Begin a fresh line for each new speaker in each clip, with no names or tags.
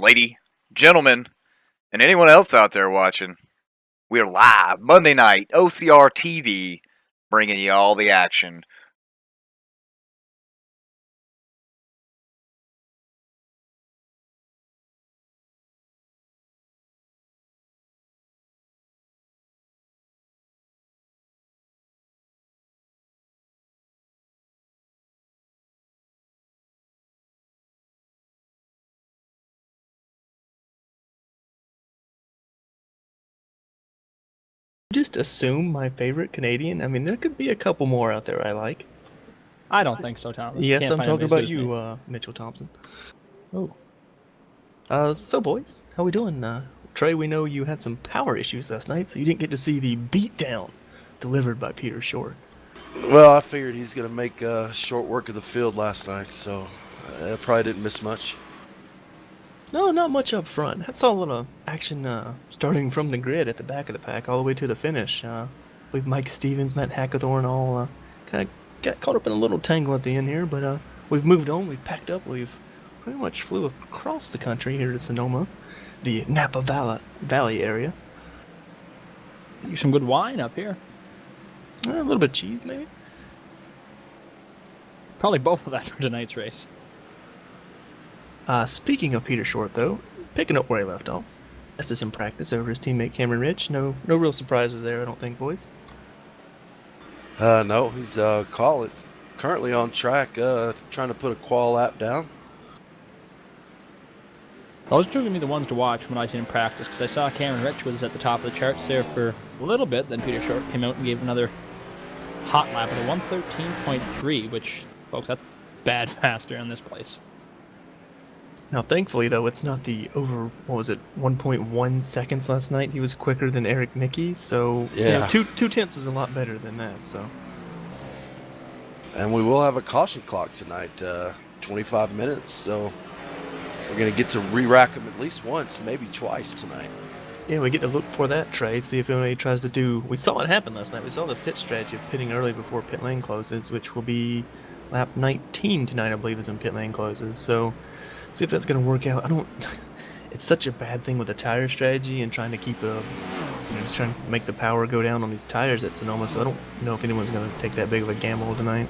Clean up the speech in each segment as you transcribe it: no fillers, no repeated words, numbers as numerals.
lady, gentlemen, and anyone else out there watching. We're live Monday night, OCR TV, bringing you all the action.
Just assume my favorite Canadian? I mean, there could be a couple more out there I like.
I don't think so, Thomas.
Yes,
Can't
I'm
find
talking
anybody
about
as good as me.
you, Mitchell Thompson.
Oh.
So boys, how we doing? Trey, we know you had some power issues last night, so you didn't get to see the beatdown delivered by Peter Short.
Well, I figured he's going to make short work of the field last night, so I probably didn't miss much.
No, not much up front. Had saw a little action starting from the grid at the back of the pack all the way to the finish. We've Mike Stevens, Matt Hackathorn all kind of got caught up in a little tangle at the end here, but we've moved on, we've packed up, we've pretty much flew across the country here to Sonoma, the Napa Valley area.
Some good wine up here.
A little bit of cheese, maybe.
Probably both of that for tonight's race.
Speaking of Peter Short, though, picking up where he left off, this is in practice over his teammate Cameron Rich. No real surprises there, I don't think, boys.
No, he's currently on track, trying to put a qual lap down.
Those two are going to be the ones to watch when I see him practice, because I saw Cameron Rich was at the top of the charts there for a little bit, then Peter Short came out and gave another hot lap at a 1:13.3, which, folks, that's bad faster in this place.
Now, thankfully, though, it's not the over, 1.1 seconds last night. He was quicker than Eric Nicky, so
Yeah.
two tenths is a lot better than that, so.
And we will have a caution clock tonight, 25 minutes, so we're going to get to re-rack him at least once, maybe twice tonight.
Yeah, we get to look for that Trey, see if anybody tries to do... We saw it happen last night. We saw the pit strategy of pitting early before pit lane closes, which will be lap 19 tonight, I believe, is when pit lane closes, so... See if that's going to work out. It's such a bad thing with the tire strategy and trying to keep just trying to make the power go down on these tires at Sonoma, so I don't know if anyone's going to take that big of a gamble tonight.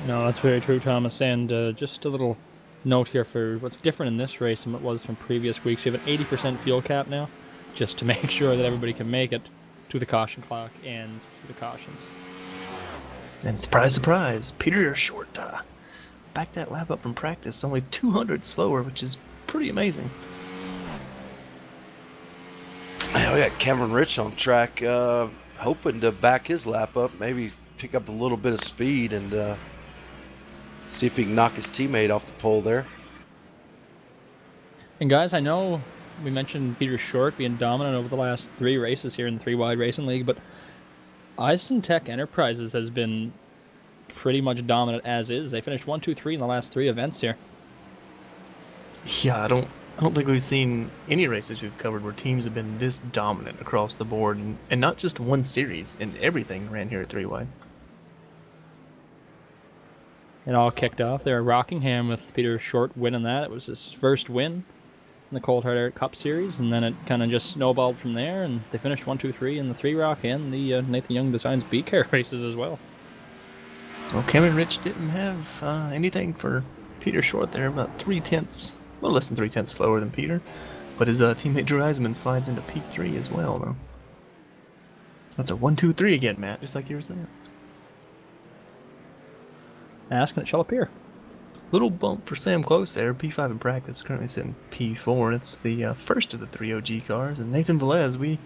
No, that's very true, Thomas. And just a little note here for what's different in this race than what was from previous weeks. We have an 80% fuel cap now, just to make sure that everybody can make it to the caution clock and to the cautions.
And surprise, surprise, Peter Short back that lap up in practice, only 200 slower, which is pretty amazing.
Yeah, we got Cameron Rich on track, hoping to back his lap up, maybe pick up a little bit of speed and see if he can knock his teammate off the pole there.
And guys, I know we mentioned Peter Short being dominant over the last 3 races here in the 3-wide racing league, but Tech Enterprises has been pretty much dominant as is. They finished 1, 2, 3 in the last 3 events here.
Yeah, I don't think we've seen any races we've covered where teams have been this dominant across the board, and not just one series, and everything ran here at 3-wide.
It all kicked off there at Rockingham with Peter Short winning that. It was his first win in the Cold Hard Air Cup Series, and then it kind of just snowballed from there, and they finished 1, 2, 3 in the 3-Rock and the Nathan Young Designs B-Car races as well.
Well, Cameron Rich didn't have anything for Peter Short there, about 3 tenths, a little less than 3 tenths slower than Peter, but his teammate Drew Eisman slides into P3 as well, though. That's a 1, 2, 3 again, Matt, just like you were saying.
Asking it shall appear.
Little bump for Sam Close there, P5 in practice, currently sitting P4. It's the first of the 3 OG cars, and Nathan Velez, we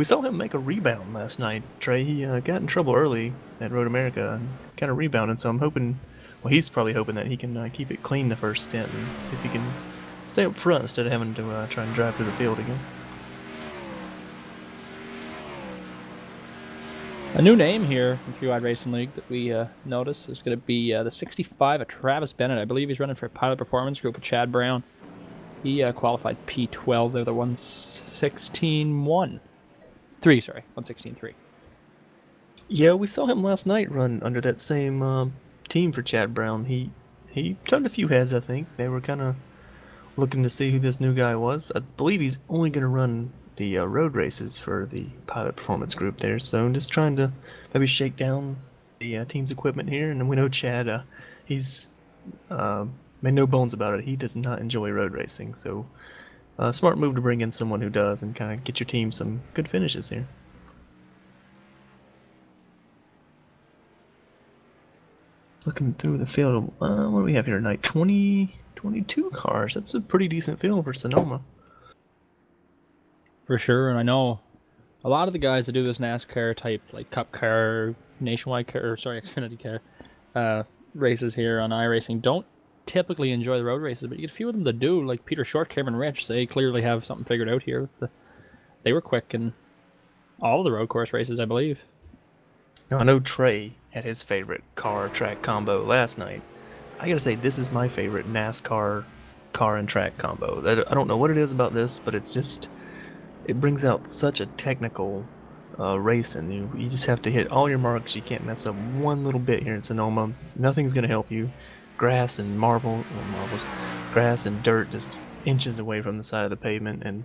saw him make a rebound last night. Trey, he got in trouble early at Road America and kind of rebounded, so I'm hoping, well, he's probably hoping that he can keep it clean the first stint and see if he can stay up front instead of having to try and drive through the field again.
A new name here in 3-Wide Racing League that we noticed is going to be the 65 of Travis Bennett. I believe he's running for Pilot Performance Group with Chad Brown. He qualified P12. They're the 116.1. 116.3.
Yeah, we saw him last night run under that same team for Chad Brown. He turned a few heads, I think. They were kind of looking to see who this new guy was. I believe he's only going to run the road races for the pilot performance group there. So I'm just trying to maybe shake down the team's equipment here. And we know Chad, he's made no bones about it. He does not enjoy road racing. So smart move to bring in someone who does and kind of get your team some good finishes here. Looking through the field, what do we have here tonight? 22 cars. That's a pretty decent field for Sonoma.
For sure, and I know a lot of the guys that do this NASCAR type, like Cup Car, Nationwide Car, or sorry, Xfinity Car races here on iRacing, don't typically enjoy the road races, but you get a few of them that do, like Peter Short, Cameron Rich. They clearly have something figured out here. They were quick in all of the road course races, I believe.
Now, I know Trey had his favorite car track combo last night. I gotta say, this is my favorite NASCAR car and track combo. I don't know what it is about this, but it's just, it brings out such a technical racing. You just have to hit all your marks. You can't mess up one little bit here in Sonoma. Nothing's gonna help you. Grass and grass and dirt just inches away from the side of the pavement, and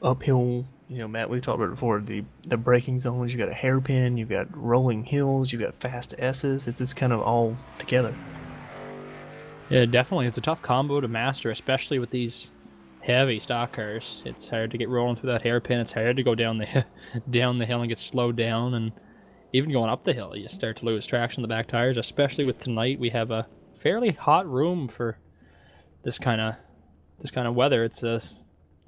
uphill. You know, Matt, we talked about it before. The braking zones. You got a hairpin. You got rolling hills. You got fast S's. It's just kind of all together.
Yeah, definitely. It's a tough combo to master, especially with these heavy stock cars. It's hard to get rolling through that hairpin. It's hard to go down the hill and get slowed down, and even going up the hill, you start to lose traction on the back tires. Especially with tonight, we have a fairly hot room for this kind of weather. It's a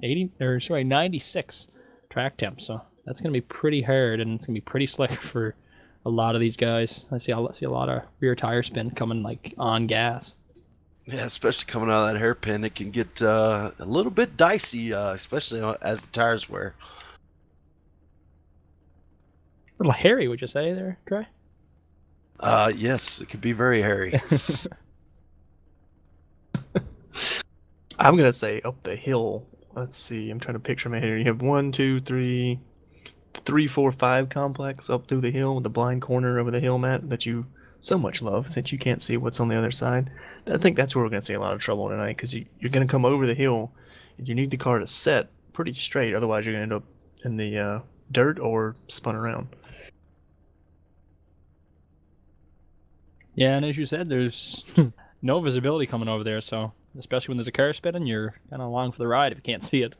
96 track temp, so that's gonna be pretty hard, and it's gonna be pretty slick for a lot of these guys. I see a lot of rear tire spin coming like on gas.
Yeah, especially coming out of that hairpin, it can get a little bit dicey, especially as the tires wear.
A little hairy, would you say there, Trey?
Yes, it could be very hairy.
I'm gonna say up the hill. Let's see. I'm trying to picture my hair. You have 1, 2, 3, 4, 5 complex up through the hill with the blind corner over the hill, Matt, that you so much love since you can't see what's on the other side. I think that's where we're gonna see a lot of trouble tonight, because you're gonna come over the hill and you need the car to set pretty straight. Otherwise, you're gonna end up in the dirt or spun around.
Yeah, and as you said, there's no visibility coming over there, so especially when there's a car spinning, you're kind of along for the ride if you can't see it.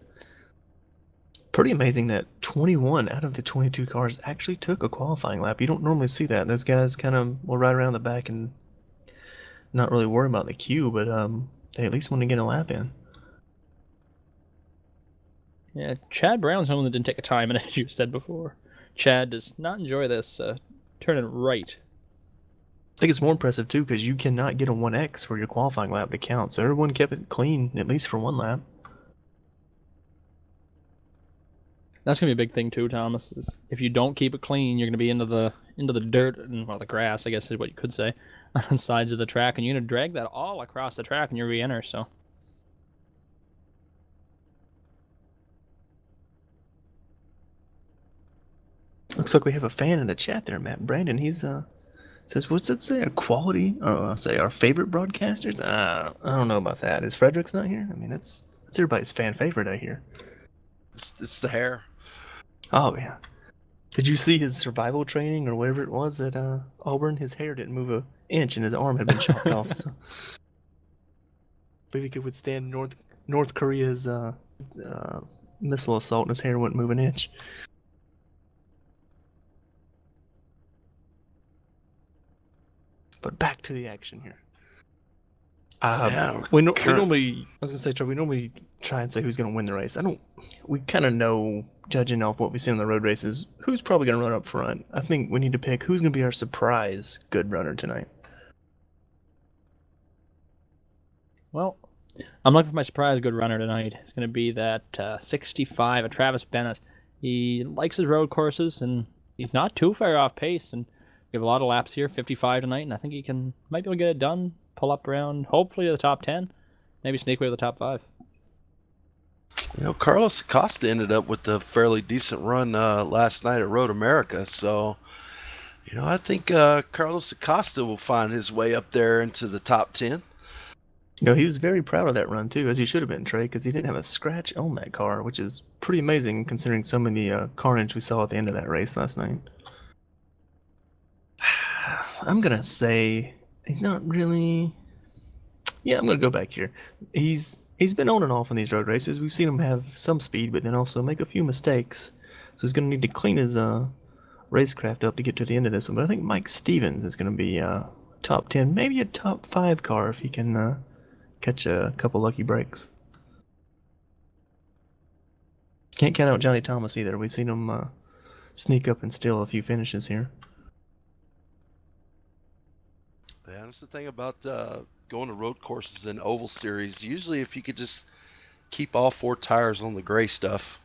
Pretty amazing that 21 out of the 22 cars actually took a qualifying lap. You don't normally see that. Those guys kind of will ride around the back and not really worry about the queue, but they at least want to get a lap in.
Yeah, Chad Brown's the one that didn't take a time, and as you said before, Chad does not enjoy this turning right.
I think it's more impressive too, because you cannot get a 1X for your qualifying lap to count, so everyone kept it clean at least for one lap.
That's gonna be a big thing too, Thomas. Is if you don't keep it clean, you're gonna be into the dirt and the grass, I guess is what you could say, on the sides of the track, and you're gonna drag that all across the track, and you re-enter. So.
Looks like we have a fan in the chat there, Matt. Brandon, he's says, what's it say? A quality? Oh, I'll say our favorite broadcasters? I don't know about that. Is Frederick's not here? I mean, that's everybody's fan favorite, I hear.
It's the hair.
Oh, yeah. Did you see his survival training or whatever it was at Auburn? His hair didn't move an inch and his arm had been chopped off. So. Maybe he could withstand North Korea's missile assault and his hair wouldn't move an inch. But back to the action here. We normally, I was gonna say, Trey, we normally try and say who's gonna win the race. We kind of know, judging off what we see in the road races, who's probably gonna run up front. I think we need to pick who's gonna be our surprise good runner tonight.
Well, I'm looking for my surprise good runner tonight. It's gonna be that 65, a Travis Bennett. He likes his road courses, and he's not too far off pace, and we have a lot of laps here, 55 tonight, and I think he might be able to get it done, pull up around, hopefully to the top 10, maybe sneak away to the top 5.
You know, Carlos Acosta ended up with a fairly decent run last night at Road America, so, you know, I think Carlos Acosta will find his way up there into the top 10.
He was very proud of that run too, as he should have been, Trey, because he didn't have a scratch on that car, which is pretty amazing considering so many carnage we saw at the end of that race last night. I'm gonna say he's not really. Yeah, I'm gonna go back here. He's been on and off in these road races. We've seen him have some speed, but then also make a few mistakes. So he's gonna need to clean his racecraft up to get to the end of this one. But I think Mike Stevens is gonna be top 10, maybe a top 5 car if he can catch a couple lucky breaks. Can't count out Johnny Thomas either. We've seen him sneak up and steal a few finishes here.
Yeah, that's the thing about going to road courses in oval series. Usually, if you could just keep all 4 tires on the gray stuff,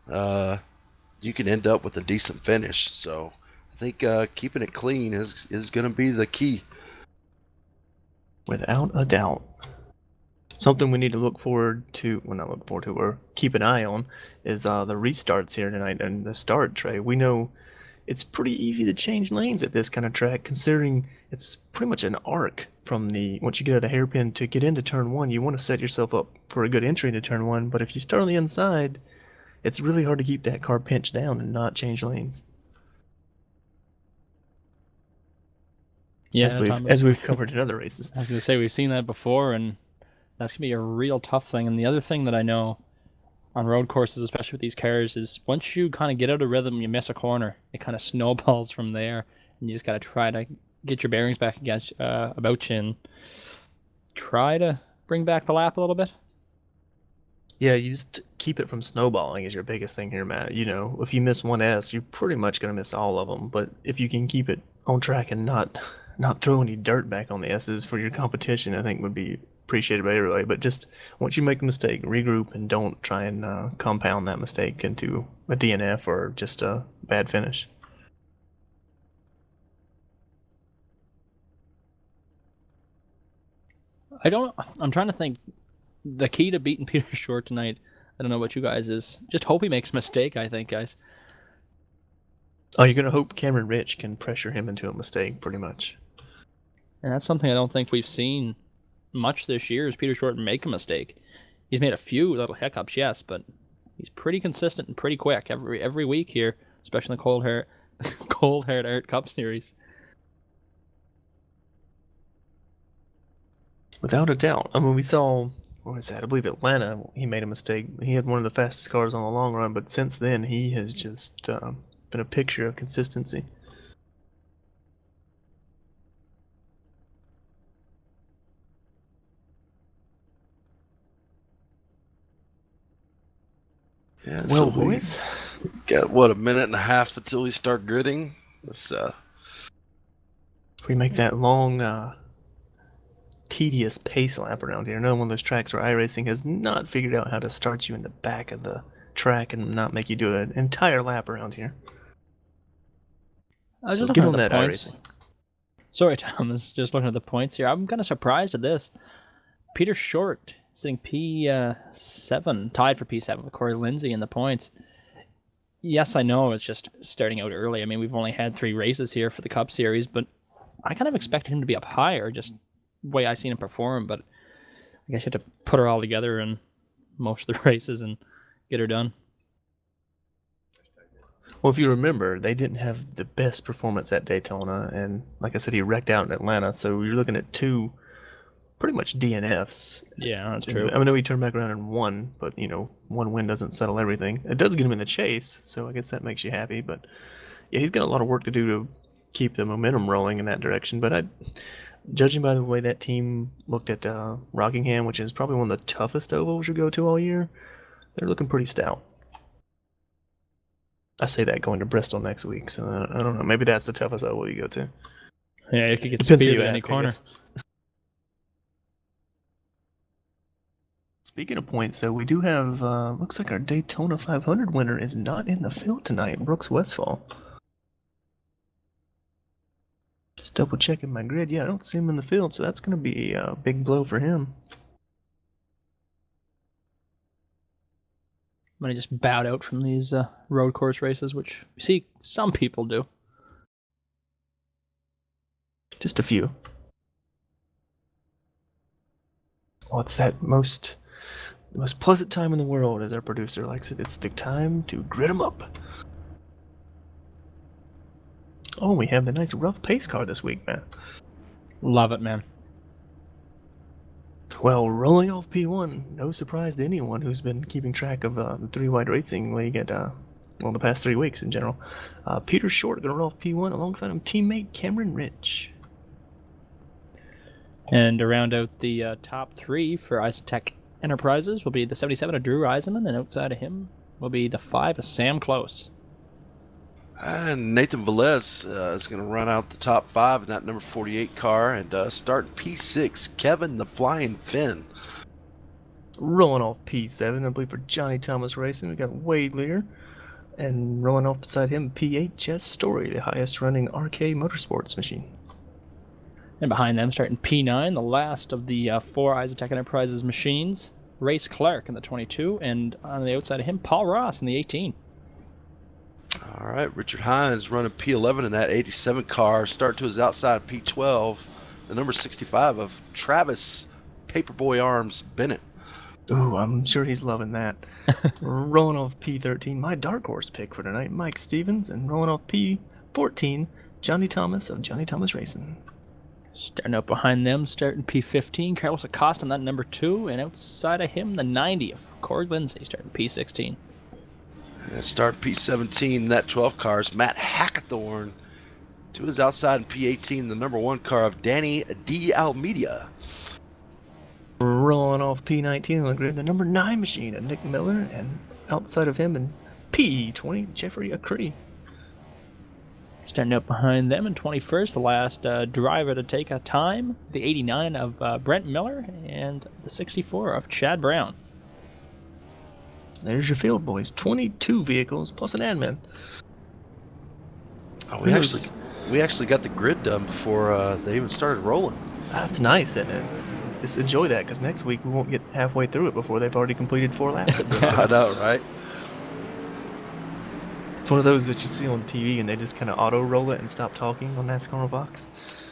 you can end up with a decent finish. So I think keeping it clean is going to be the key.
Without a doubt. Something we need to look forward to, well, not look forward to, or keep an eye on, is the restarts here tonight and the start, Trey. We know it's pretty easy to change lanes at this kind of track, considering it's pretty much an arc from once you get out of the hairpin to get into turn 1. You want to set yourself up for a good entry into turn 1, but if you start on the inside, it's really hard to keep that car pinched down and not change lanes.
Yeah,
as we've covered in other races.
I was gonna say we've seen that before, and that's gonna be a real tough thing. And the other thing that I know on road courses, especially with these cars, is once you kind of get out of rhythm, you miss a corner, it kind of snowballs from there, and you just gotta try to get your bearings back against about you and try to bring back the lap a little bit.
Yeah, you just keep it from snowballing is your biggest thing here, Matt. If you miss one S, you're pretty much gonna miss all of them. But if you can keep it on track and not throw any dirt back on the S's for your competition, I think would be appreciated by everybody. But just once you make a mistake, regroup and don't try and compound that mistake into a DNF or just a bad finish.
I'm trying to think. The key to beating Peter Short tonight, I don't know what you guys is. Just hope he makes a mistake, I think, guys.
Oh, you're gonna hope Cameron Rich can pressure him into a mistake, pretty much.
And that's something I don't think we've seen much this year, is Peter Short make a mistake. He's made a few little hiccups, yes, but he's pretty consistent and pretty quick every week here, especially in the Cold Hard Art Cup Series.
Without a doubt. I mean, we saw, what was that? I believe Atlanta, he made a mistake. He had one of the fastest cars on the long run, but since then, he has just been a picture of consistency.
Yeah,
Well,
so
boys,
got what, a minute and a half until we start gridding. Let's
if we make that long, tedious pace lap around here, another one of those tracks where iRacing has not figured out how to start you in the back of the track and not make you do an entire lap around here.
I was
So
just
get
looking
on
at the
that
points.
iRacing.
Sorry, Thomas. Just looking at the points here. I'm kind of surprised at this. Peter Short sitting P7, tied for P7 with Corey Lindsay in the points. Yes, I know it's just starting out early. I mean, we've only had 3 races here for the Cup Series, but I kind of expected him to be up higher, just the way I seen him perform. But I guess you have to put her all together in most of the races and get her done.
Well, if you remember, they didn't have the best performance at Daytona, and like I said, he wrecked out in Atlanta, so you're looking at 2 pretty much DNFs.
Yeah, that's true.
I know he turned back around and won, but one win doesn't settle everything. It does get him in the chase, so I guess that makes you happy. But yeah, he's got a lot of work to do to keep the momentum rolling in that direction. But judging by the way that team looked at Rockingham, which is probably one of the toughest ovals you go to all year, they're looking pretty stout. I say that going to Bristol next week, so I don't know. Maybe that's the toughest oval you go to.
Yeah, you could get
Depends who
speed
you
at any
ask, I
corner.
guess. Speaking of points, though, we do have, looks like our Daytona 500 winner is not in the field tonight, Brooks Westfall. Just double checking my grid. Yeah, I don't see him in the field, so that's going to be a big blow for him.
I'm going to just bowed out from these road course races, which we see some people do.
Just a few. Oh, it's the most pleasant time in the world, as our producer likes it. It's the time to grit 'em up. Oh, we have the nice rough pace car this week, man.
Love it, man.
Well, rolling off P1, no surprise to anyone who's been keeping track of the Three Wide Racing League at, the past 3 weeks in general. Peter Short going to roll off P1 alongside him teammate Cameron Rich.
And to round out the top 3 for Isotech Enterprises will be the 77 of Drew Eisenman, and outside of him will be the 5 of Sam Close.
And Nathan Velez is going to run out the top 5 in that number 48 car and start P6, Kevin the Flying Finn.
Rolling off P7, I believe for Johnny Thomas Racing, we got Wade Lear. And rolling off beside him, P8, Jess Story, the highest running RK Motorsports machine.
And behind them, starting P9, the last of the 4 Isotech Enterprises machines, Race Clark in the 22, and on the outside of him, Paul Ross in the 18.
All right, Richard Hines running P11 in that 87 car. Start to his outside P12, the number 65 of Travis Paperboy Arms Bennett.
Ooh, I'm sure he's loving that. Rolling off P13, my dark horse pick for tonight, Mike Stevens, and rolling off P14, Johnny Thomas of Johnny Thomas Racing.
Starting up behind them, starting P15, Carlos Acosta on that number 2, and outside of him, the 90 of Corey Lindsay, starting P16.
And start P17, that 12 car is Matt Hackathorn. To his outside in P18, the number 1 car of Danny D. Almeida.
Rolling off P19, the number 9 machine of Nick Miller, and outside of him in P20, Jeffrey Acree.
Starting up behind them in 21st, the last driver to take a time, the 89 of Brent Miller, and the 64 of Chad Brown.
There's your field, boys. 22 vehicles plus an admin.
Oh, we actually got the grid done before they even started rolling.
That's nice, isn't it? Just enjoy that, because next week we won't get halfway through it before they've already completed 4 laps.
I know, right?
It's one of those that you see on TV and they just kind of auto-roll it and stop talking on NASCAR Box.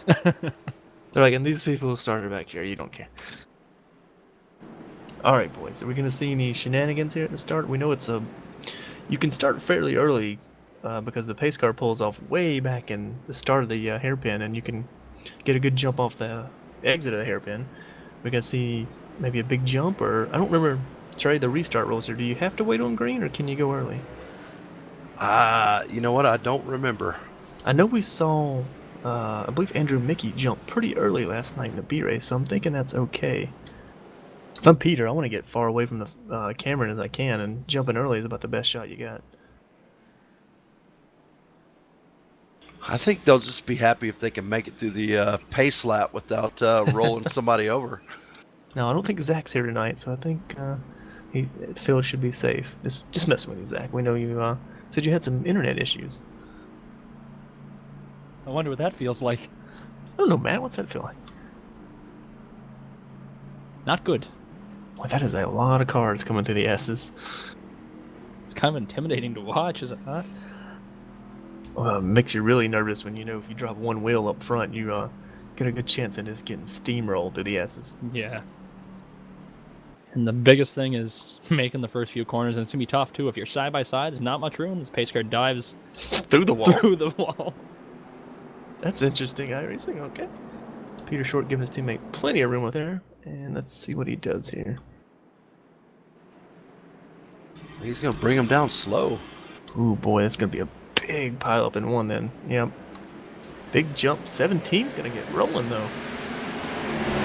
They're like, and these people started back here, you don't care. Alright, boys, are we going to see any shenanigans here at the start? We know you can start fairly early because the pace car pulls off way back in the start of the hairpin, and you can get a good jump off the exit of the hairpin. We're going to see maybe a big jump, or I don't remember, Trey, the restart rules here. Do you have to wait on green, or can you go early?
You know what? I don't remember.
I know we saw, I believe Andrew Mickey jump pretty early last night in the B race, so I'm thinking that's okay. If I'm Peter, I want to get far away from the Cameron as I can, and jumping early is about the best shot you got.
I think they'll just be happy if they can make it through the pace lap without rolling somebody over.
No, I don't think Zach's here tonight, so I think Phil should be safe. Just messing with you, Zach. We know you said you had some internet issues.
I wonder what that feels like.
I don't know, Matt. What's that feel like?
Not good.
Boy, that is a lot of cards coming through the S's.
It's kind of intimidating to watch, is it not?
Makes you really nervous when you know if you drop one wheel up front, you get a good chance at just getting steamrolled through the S's.
Yeah. And the biggest thing is making the first few corners, and it's going to be tough, too. If you're side-by-side, there's not much room. This pace car dives
through the wall.
That's
interesting, iRacing. Okay. Peter Short giving his teammate plenty of room up there. And let's see what he does here.
He's going to bring him down slow.
Ooh, boy, that's going to be a big pile up in one then. Yep. Big jump. 17's going to get rolling, though.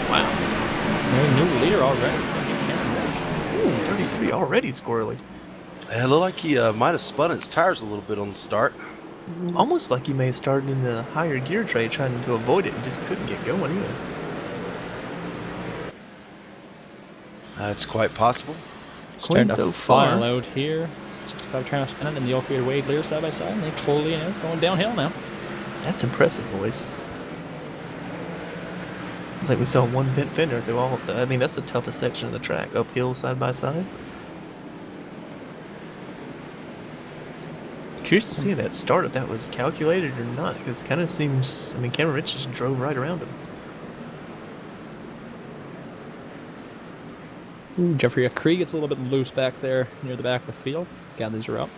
Wow.
New leader already.
Ooh, 33 already squirrely.
It looked like he might have spun his tires a little bit on the start.
Almost like he may have started in the higher gear tray trying to avoid it and just couldn't get going either.
That's
quite possible.
Starting to file out here. 65 trying to spin it, and the Ophir Wade Lear side by side, and they totally going downhill now.
That's impressive, boys. Like we saw one vent fender through all of that. I mean, that's the toughest section of the track, uphill side by side. Curious to see that start, if that was calculated or not, because it kind of seems, I mean, Cameron Rich just drove right around him.
Ooh, Jeffrey Cree gets a little bit loose back there near the back of the field. Gathers her up.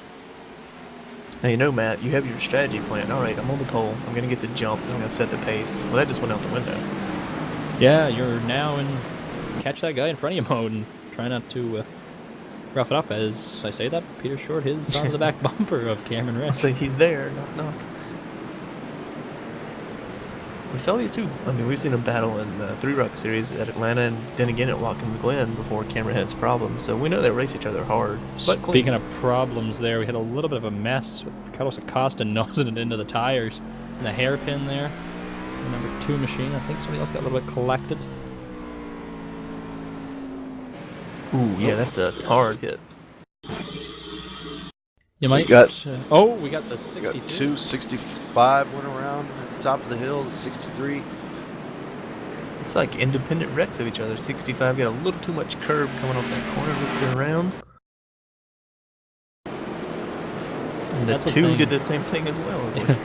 Now, you know, Matt, you have your strategy plan. All right, I'm on the pole. I'm going to get the jump. I'm going to set the pace. Well, that just went out the window.
Yeah, you're now in catch that guy in front of you mode and try not to rough it up. As I say that, Peter Short is onto the back bumper of Cameron Rich.
I'll say he's there. Knock. We saw these two. I mean, we've seen them battle in the 3-Rock series at Atlanta and then again at Watkins Glen before Cameron had his problems. So we know they race each other hard. But clean.
Speaking of problems there, we had a little bit of a mess with Carlos Acosta nosing it into the tires and the hairpin there. The number 2 machine, I think somebody else got a little bit collected.
Ooh, yeah, that's a hard hit.
You might.
We got
the 62.
Got 265 went around at the top of the hill. The 63.
It's like independent wrecks of each other. 65 got a little too much curb coming off that corner, looped it around. And the 2 did the same thing as well.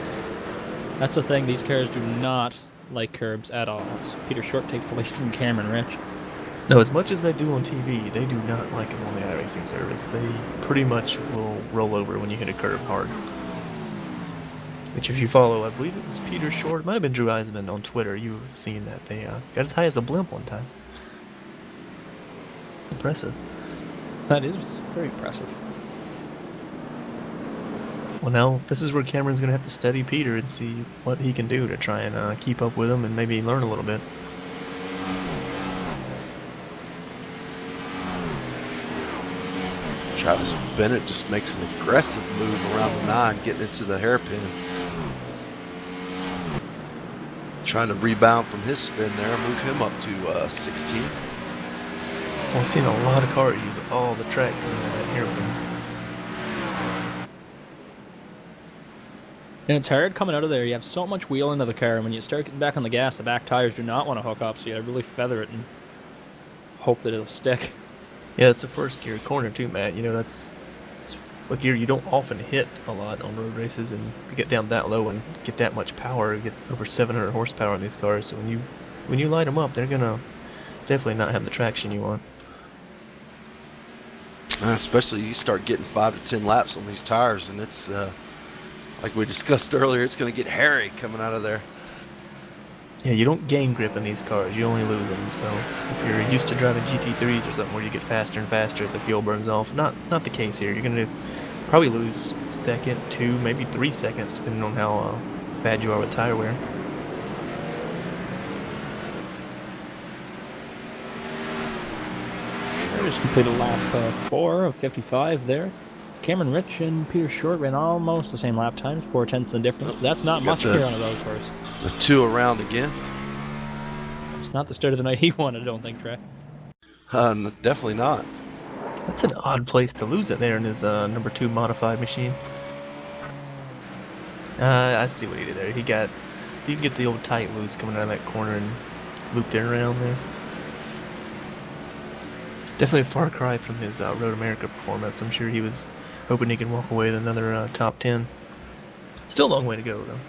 That's the thing, these cars do not like curbs at all. So Peter Short takes the lead from Cameron Rich.
No, as much as they do on TV, they do not like them on the iRacing service. They pretty much will roll over when you hit a curb hard. Which, if you follow, I believe it was Peter Short, it might have been Drew Eisman on Twitter. You've seen that. They got as high as a blimp one time. Impressive.
That is very impressive.
Well, now, this is where Cameron's going to have to study Peter and see what he can do to try and keep up with him and maybe learn a little bit.
Travis Bennett just makes an aggressive move around the 9, getting into the hairpin. Trying to rebound from his spin there, move him up to 16.
Well, I've seen a lot of cars use all the track coming out of that hairpin.
And it's hard coming out of there. You have so much wheel into the car, and when you start getting back on the gas, the back tires do not want to hook up, so you gotta really feather it and hope that it'll stick.
Yeah, it's a first gear corner too, Matt. You know, it's a gear you don't often hit a lot on road races, and you get down that low and get that much power, you get over 700 horsepower in these cars. So when you light them up, they're gonna definitely not have the traction you want.
Especially you start getting 5 to 10 laps on these tires, and it's like we discussed earlier, it's going to get hairy coming out of there.
Yeah, you don't gain grip in these cars, you only lose them. So if you're used to driving GT3s or something where you get faster and faster as the fuel burns off, not the case here. You're going to probably lose second, 2, maybe 3 seconds, depending on how bad you are with tire wear.
I just completed lap 4 of 55 there. Cameron Rich and Peter Short ran almost the same lap times, 4/10 the difference. But that's not much here on a road course.
The 2 around again.
It's not the start of the night he wanted, I don't think, Trey.
Definitely not.
That's an odd place to lose it there in his number 2 modified machine. I see what he did there. You can get the old tight loose coming out of that corner and looped it around there. Definitely a far cry from his Road America performance. I'm sure he was hoping he could walk away with another top 10. Still a long way to go, though.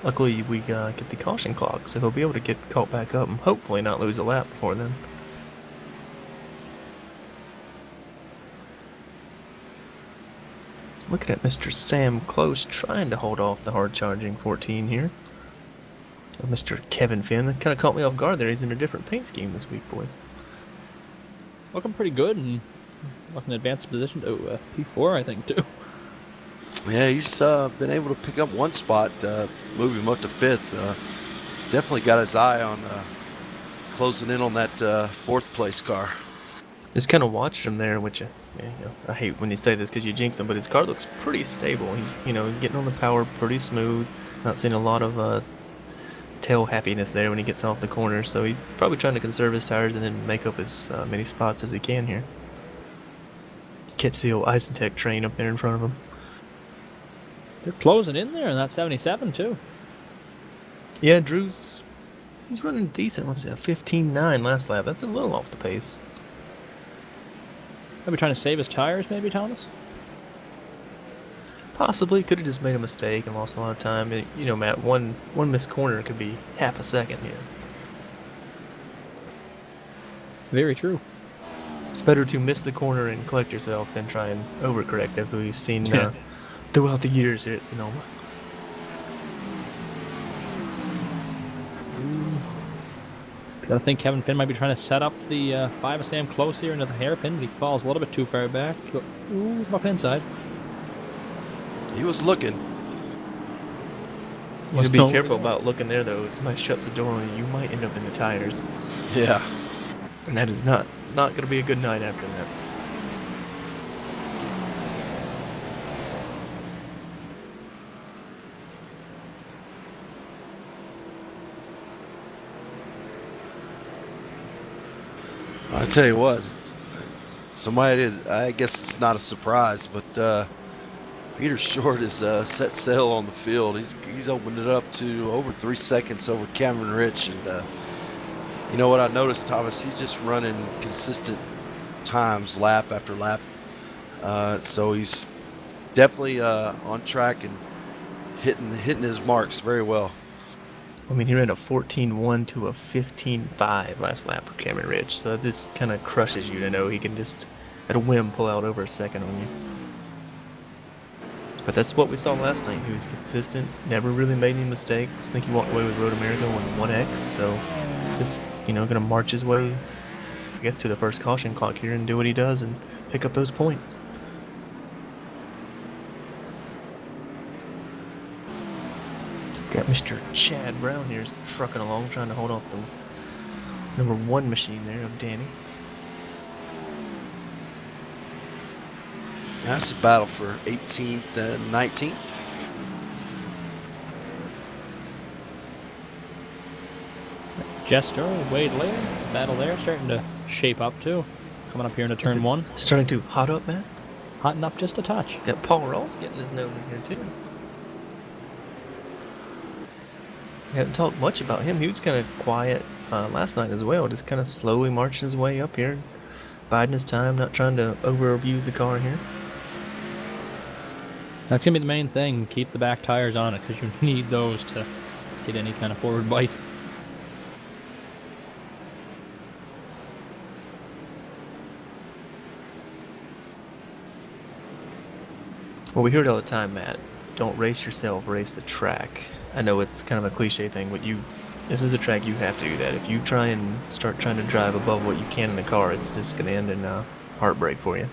Luckily, we get the caution clock, so he'll be able to get caught back up and hopefully not lose a lap before then. Looking at Mr. Sam Close trying to hold off the hard-charging 14 here. Mr. Kevin Finn kind of caught me off guard there. He's in a different paint scheme this week, boys.
Looking pretty good and looking advanced position to P4, I think, too.
Yeah, he's been able to pick up one spot, move him up to 5th. He's definitely got his eye on closing in on that 4th place car.
Just kind of watched him there, which I hate when you say this because you jinx him, but his car looks pretty stable. He's getting on the power pretty smooth. Not seeing a lot of tail happiness there when he gets off the corner, so he's probably trying to conserve his tires and then make up as many spots as he can here. Catch the old Isentech train up there in front of him.
They're closing in there in that 77 too.
Yeah, he's running decent. Let's see, a 15.9 last lap. That's a little off the pace.
Maybe trying to save his tires, maybe, Thomas?
Possibly. Could have just made a mistake and lost a lot of time. Matt, one missed corner could be half a second here.
Very true.
It's better to miss the corner and collect yourself than try and overcorrect, as we've seen
Yeah.
throughout the years here at Sonoma.
I think Kevin Finn might be trying to set up the 5 Sam close here into the hairpin, but he falls a little bit too far back. Ooh, up inside.
He was looking.
You need to be careful about looking there, though. If somebody shuts the door on you, you might end up in the tires.
Yeah.
And that is not going to be a good night after that.
I tell you what, I guess it's not a surprise, but Peter Short is set sail on the field. He's opened it up to over 3 seconds over Cameron Rich, and you know what I noticed, Thomas? He's just running consistent times, lap after lap. So he's definitely on track and hitting his marks very well.
I mean, he ran a 14.1 to a 15.5 last lap for Cameron Ridge, so this kind of crushes you to know he can just, at a whim, pull out over a second on you. But that's what we saw last night. He was consistent, never really made any mistakes. I think he walked away with Road America on 1X, so just, going to march his way, I guess, to the first caution clock here and do what he does and pick up those points. Got Mr. Chad Brown here trucking along, trying to hold off the number 1 machine there of Danny.
That's a battle for 18th and 19th.
Jester, Wade Lear, battle there, starting to shape up too. Coming up here into turn 1.
Starting to hot up, Matt?
Hotting up just a touch.
Got Paul Ross getting his note in here too. I haven't talked much about him. He was kind of quiet last night as well, just kind of slowly marching his way up here, biding his time, not trying to over-abuse the car here.
That's going to be the main thing. Keep the back tires on it, because you need those to get any kind of forward bite.
Well, we hear it all the time, Matt. Don't race yourself, race the track. I know it's kind of a cliche thing, but this is a track you have to do that. If you try and start trying to drive above what you can in the car, it's just going to end in heartbreak for you.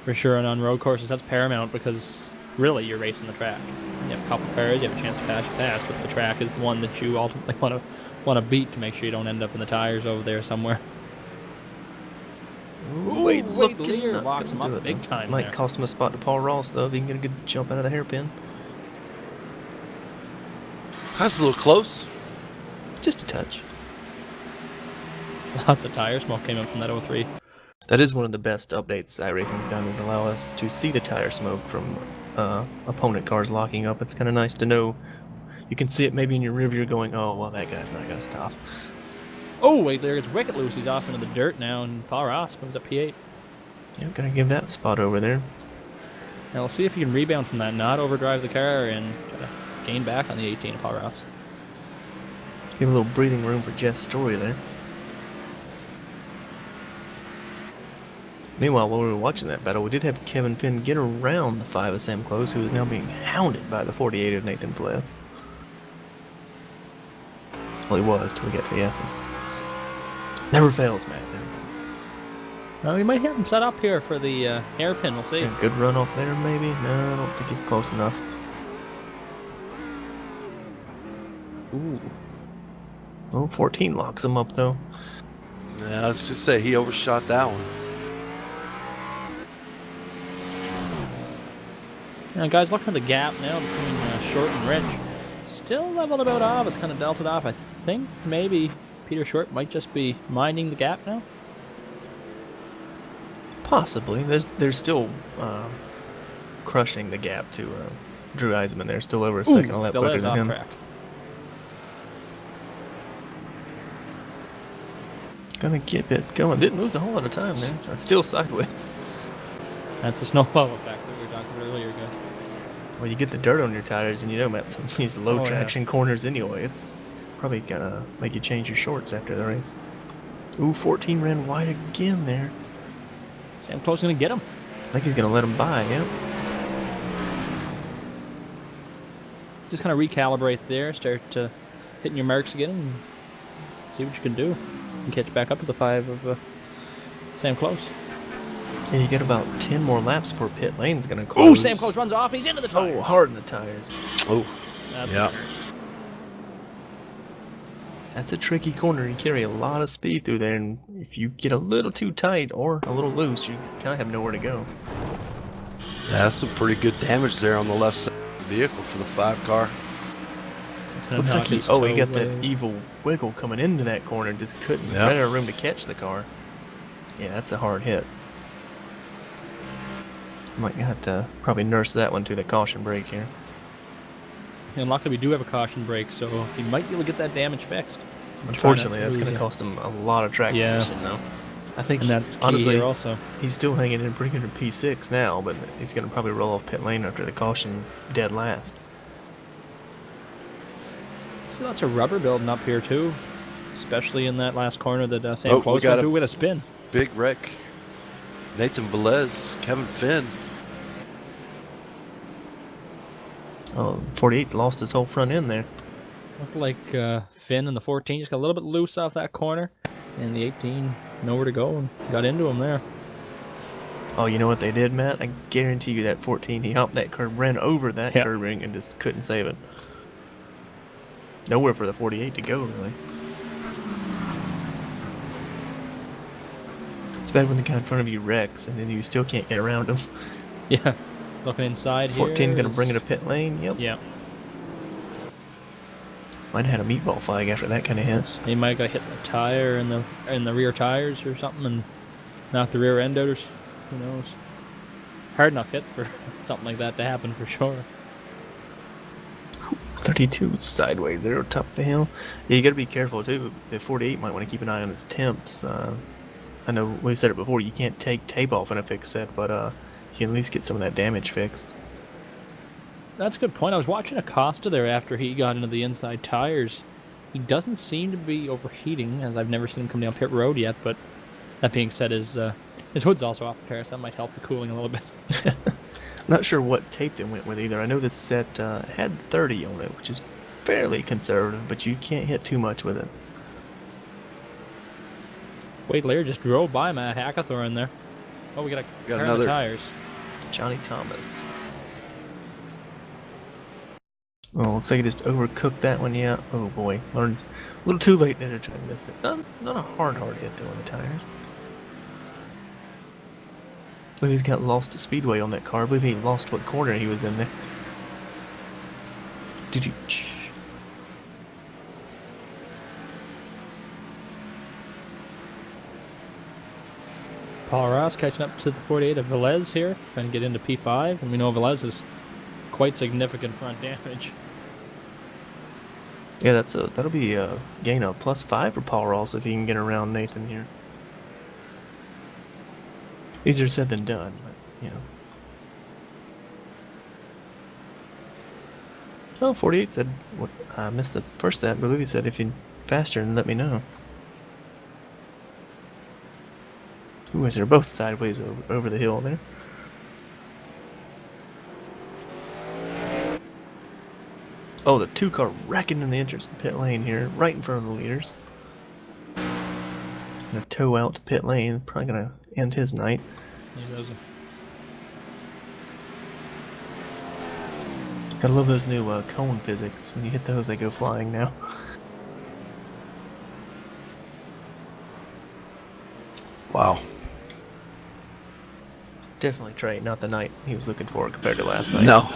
For sure, and on road courses, that's paramount, because really you're racing the track. You have a couple cars, you have a chance to pass, but the track is the one that you ultimately want to beat to make sure you don't end up in the tires over there somewhere.
Ooh, Wade
Lear locks him up big time.
Might
there.
cost him a spot to Paul Ross, though, if he can get a good jump out of the hairpin.
That's a little close.
Just a touch.
Lots of tire smoke came up from that 03.
That is one of the best updates iRacing's done, is allow us to see the tire smoke from opponent cars locking up. It's kind of nice to know. You can see it maybe in your rear view going, oh, well, that guy's not going to stop.
Oh, wait, there gets wicked loose. He's off into the dirt now, and Paul Ross moves up P8.
Yeah, gonna give that spot over there.
Now we'll see if he can rebound from that, not overdrive the car, and try to gain back on the 18 of Paul Ross.
Give a little breathing room for Jeff's story there. Meanwhile, while we were watching that battle, we did have Kevin Finn get around the 5 of Sam Close, who is now being hounded by the 48 of Nathan Bliss. Well, he was till we got to the S's. Never fails, Matt. Never fails.
Well, we might have him set up here for the hairpin. We'll see.
A good run off there, maybe? No, I don't think he's close enough.
Ooh.
Oh, 14 locks him up, though.
Yeah, let's just say he overshot that one.
Now, guys, looking at the gap now between Short and Rich. Still leveled about off. It's kind of delted off. I think maybe Peter Short might just be minding the gap now.
Possibly. They're still crushing the gap to Drew Eisman. They're still over a second a lap quicker
Velez
than
off
him.
track.
Gonna get it going. Didn't lose a whole lot of time there. Still sideways.
That's the snowball effect that we were talking about earlier, guys.
Well, you get the dirt on your tires, and Matt, some of these low traction corners anyway. It's probably gonna make you change your shorts after the race. Ooh, 14 ran wide again there.
Sam Close going to get him.
I think he's going to let him by, yeah.
Just kind of recalibrate there, start hitting your marks again, and see what you can do. And catch back up to the 5 of Sam Close.
And you get about 10 more laps before pit lane's going to close.
Ooh, Sam Close runs off, he's into the tires.
Oh, hard in the tires.
Oh,
That's
yeah.
gonna hurt.
That's a tricky corner. You carry a lot of speed through there, and if you get a little too tight or a little loose, you kind of have nowhere to go.
That's some pretty good damage there on the left side of the vehicle for the 5 car.
Looks like he got that evil wiggle coming into that corner, just couldn't run out of room to catch the car. Yeah, that's a hard hit. Might have to probably nurse that one to the caution brake here.
And luckily we do have a caution brake, so he might be able to get that damage fixed.
Unfortunately, that's going to cost him a lot of track position, though. I think,
and that's key
honestly,
here also.
He's still hanging in pretty good in P6 now, but he's going to probably roll off pit lane after the caution dead last.
See lots of rubber building up here, too. Especially in that last corner that Sam Close went through with a spin.
Big wreck. Nathan Velez, Kevin Finn.
Oh, 48's lost his whole front end there.
Looked like Finn in the 14 just got a little bit loose off that corner, and the 18 nowhere to go and got into him there.
Oh, you know what they did, Matt? I guarantee you that 14, he hopped that curb, ran over that curb ring, and just couldn't save it. Nowhere for the 48 to go, really. It's bad when the guy in front of you wrecks, and then you still can't get around him.
Yeah. Looking inside
14 gonna bring it to pit lane, yep.
Yeah.
Might have had a meatball flag after that kind of hit.
He might have got hit in the tire in the rear tires or something and knocked the rear end out, or who knows. Hard enough hit for something like that to happen for sure.
32 sideways there, top of the hill. Yeah, you gotta be careful too. The 48 might want to keep an eye on its temps. I know we said it before, you can't take tape off in a fixed set, but you can at least get some of that damage fixed.
That's a good point. I was watching Acosta there after he got into the inside tires. He doesn't seem to be overheating, as I've never seen him come down pit road yet, but that being said, his hood's also off the tire, so that might help the cooling a little bit.
I'm not sure what tape they went with either. I know this set had 30 on it, which is fairly conservative, but you can't hit too much with it.
Wade Lear just drove by Matt Hackathorn there. Oh, we got another tires.
Johnny Thomas. Oh, looks like he just overcooked that one, yeah. Oh boy, learned a little too late there to try to miss it. Not a hard hit though on the tires. I believe he's got lost to speedway on that car. I believe he lost what corner he was in there. Did you?
Paul Ross catching up to the 48 of Velez here, trying to get into P5, and we know Velez is quite significant front damage.
Yeah, that'll be a gain of +5 for Paul Ross if he can get around Nathan here. Easier said than done, but you know. Oh, 48 said, what, I missed the first that, but Louis said if you're faster, then let me know. Ooh, as they're both sideways over the hill there. Oh, the 2 car wrecking in the entrance to pit lane here, right in front of the leaders. Gonna tow out to pit lane, probably gonna end his night.
He doesn't.
Gotta love those new cone physics. When you hit those, they go flying now.
Wow.
Definitely Trey, not the night he was looking for compared to last night.
No.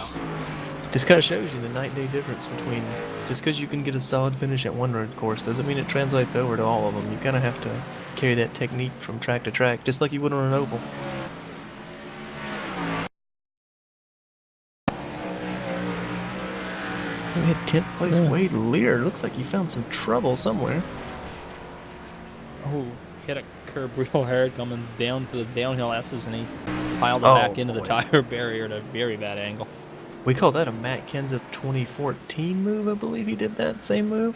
Just kind of shows you the night-day difference between, just because you can get a solid finish at one road course doesn't mean it translates over to all of them. You kind of have to carry that technique from track to track, just like you would on an oval. We had 10th place Wade Lear. Looks like you found some trouble somewhere.
Oh, hit a curb real hard coming down to the downhill S's, and he piled it back into the tire barrier at a very bad angle.
We call that a Matt Kenseth 2014 move, I believe he did that same move.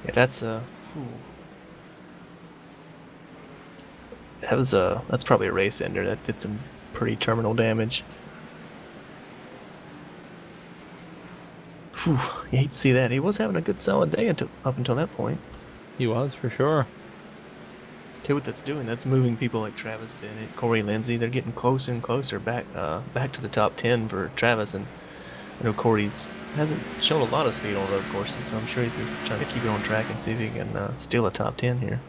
Yeah, that's That's probably a race ender that did some pretty terminal damage. Whew, you hate to see that. He was having a good solid day up until that point.
He was, for sure.
Tell you what that's doing. That's moving people like Travis Bennett, Corey Lindsey. They're getting closer and closer back to the top 10 for Travis. And I know Corey's hasn't shown a lot of speed on road courses, so I'm sure he's just trying to keep it on track and see if he can steal a top 10 here.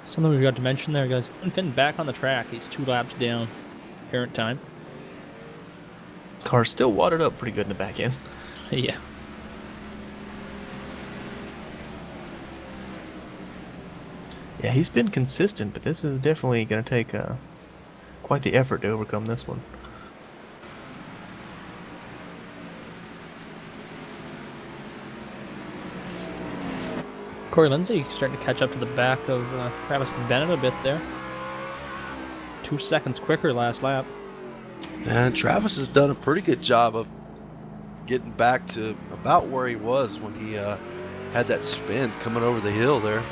Something we forgot to mention there, guys. Finn back on the track. He's 2 laps down. Parent time.
Car's still watered up pretty good in the back end.
Yeah.
Yeah, he's been consistent, but this is definitely going to take quite the effort to overcome this one.
Corey Lindsey starting to catch up to the back of Travis Bennett a bit there. 2 seconds quicker last lap.
And Travis has done a pretty good job of getting back to about where he was when he had that spin coming over the hill there.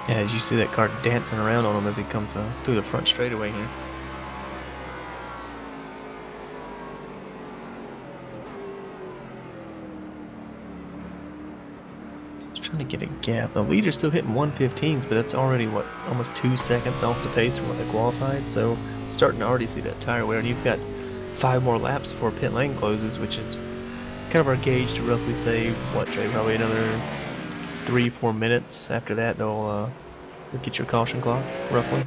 Yeah, as you see that car dancing around on him as he comes through the front straightaway here. Just trying to get a gap. The leader's still hitting 115s, but that's already, what, almost 2 seconds off the pace from what they qualified. So starting to already see that tire wear, and you've got 5 more laps before pit lane closes, which is kind of our gauge to roughly say, what, Trey, probably another 3-4 minutes. After that, they'll get your caution clock, roughly.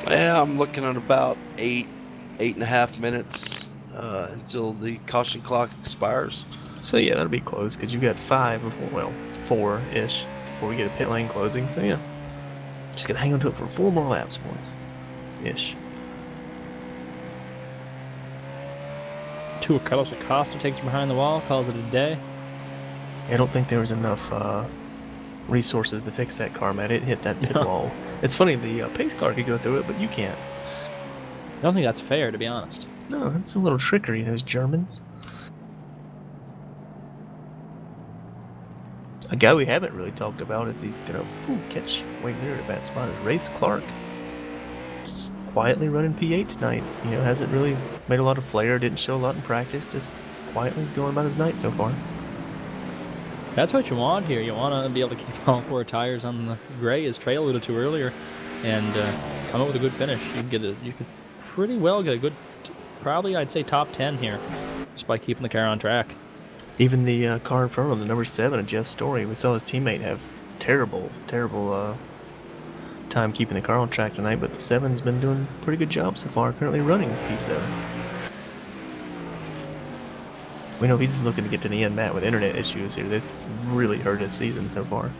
Yeah, I'm looking at about 8.5 minutes until the caution clock expires.
So yeah, that'll be close because you've got 5 before, well, 4-ish before we get a pit lane closing. So yeah, just gonna hang on to it for 4 more laps, boys. Ish.
Carlos Acosta takes him behind the wall, calls it a day.
I don't think there was enough resources to fix that car, Matt. It hit that pit wall. It's funny, the pace car could go through it, but you can't.
I don't think that's fair, to be honest.
No, that's a little trickery, those Germans. A guy we haven't really talked about is he's gonna catch way near a bad spot is Race Clark. Just quietly running P8 tonight. You know, hasn't really made a lot of flair, didn't show a lot in practice, just quietly going about his night so far.
That's what you want here. You want to be able to keep all 4 tires on the gray, as Trey alluded to earlier, and come up with a good finish. You could pretty well get a good, probably I'd say top 10 here, just by keeping the car on track.
Even the car in front of him, the number 7, Jess Story, we saw his teammate have terrible time keeping the car on track tonight, but the 7's been doing a pretty good job so far, currently running P7. We know he's looking to get to the end, Matt, with internet issues here. This really hurt his season so far.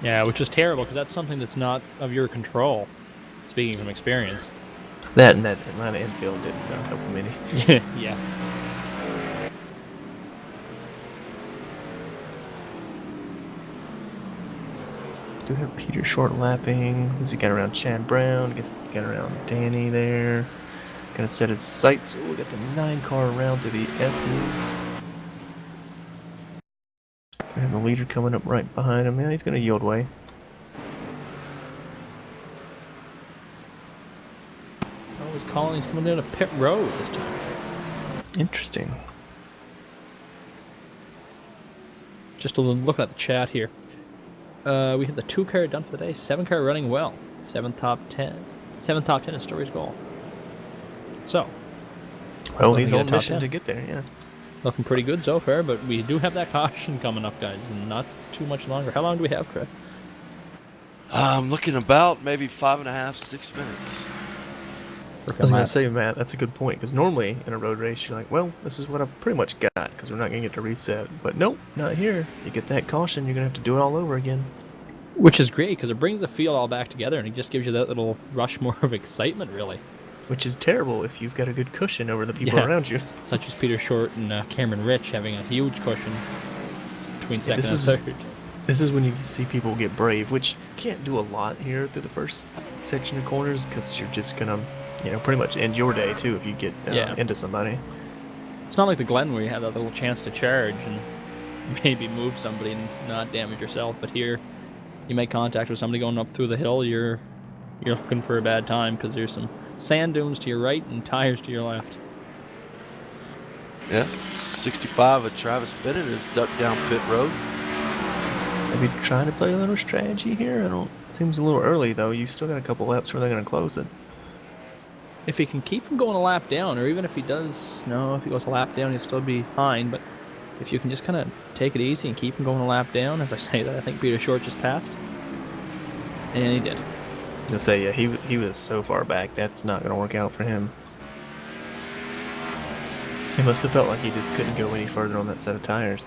Yeah, which is terrible, because that's something that's not of your control, speaking from experience.
That and that Atlanta infield didn't help him any.
Yeah.
Do have Peter short lapping. Who's he got around Chad Brown? Gets got around Danny there. Gonna set his sights. Oh, we got the 9 car around to the S's. And the leader coming up right behind him. Yeah, he's gonna yield way.
Oh, his Collins coming down a pit road this time.
Interesting.
Just a little look at the chat here. We have the 2 car done for the day. 7 car running well. 7 top 10. 7 top 10 is Story's goal. So.
Well, he's on mission to get there, yeah.
Looking pretty good so far, but we do have that caution coming up, guys, and not too much longer. How long do we have, Chris?
I'm looking about maybe 5.5, 6 minutes.
I was going to say, Matt, that's a good point, because normally in a road race, you're like, well, this is what I've pretty much got, because we're not going to get to reset. But nope, not here. You get that caution, you're going to have to do it all over again.
Which is great, because it brings the field all back together, and it just gives you that little rush more of excitement, really.
Which is terrible if you've got a good cushion over the people around you.
Such as Peter Short and Cameron Rich having a huge cushion between second and third.
This is when you see people get brave, which can't do a lot here through the first section of corners, because you're just going to, pretty much end your day, too, if you get into somebody.
It's not like the Glen where you have that little chance to charge and maybe move somebody and not damage yourself. But here, you make contact with somebody going up through the hill, you're looking for a bad time because there's some sand dunes to your right and tires to your left.
Yeah, 65 of Travis Bennett is ducked down pit road.
Maybe trying to play a little strategy here. I don't. Seems a little early though. You still got a couple laps where they're gonna close it.
If he can keep from going a lap down, or even if he does, no, if he goes a lap down, he'll still be behind. But if you can just kind of take it easy and keep him going a lap down, as I say that, I think Peter Short just passed, and he did.
To say, yeah, he was so far back. That's not gonna work out for him. He must have felt like he just couldn't go any further on that set of tires.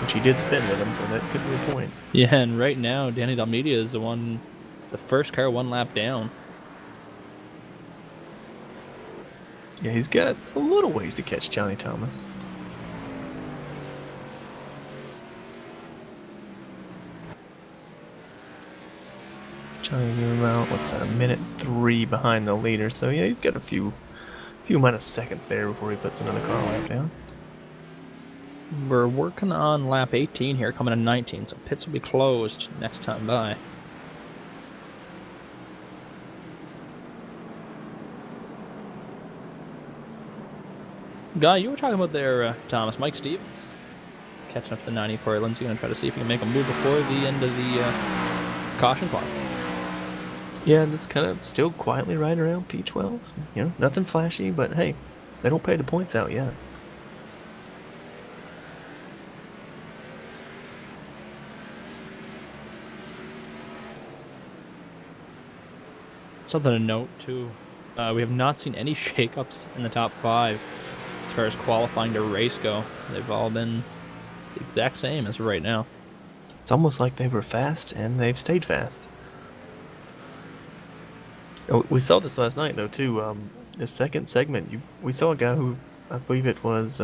Which he did spin with him, so that could be a point.
Yeah, and right now, Danny Dalmeida is the first car one lap down.
Yeah, he's got a little ways to catch Johnny Thomas. Johnny about, what's that, a minute 3 behind the leader, so yeah, he's got a few amount of seconds there before he puts another car lap down.
We're working on lap 18 here, coming in 19, so pits will be closed next time by. Guy, you were talking about there, Thomas, Mike Stevens catching up to the 90 Corey Lindsay, going to try to see if he can make a move before the end of the caution clock.
Yeah, and it's kind of still quietly right around P12. You know, nothing flashy, but hey, they don't pay the points out yet.
Something to note, too, we have not seen any shakeups in the top 5 as far as qualifying to race go. They've all been the exact same as of right now.
It's almost like they were fast, and they've stayed fast. Oh, we saw this last night, though, too. The second segment, we saw a guy who, I believe it was,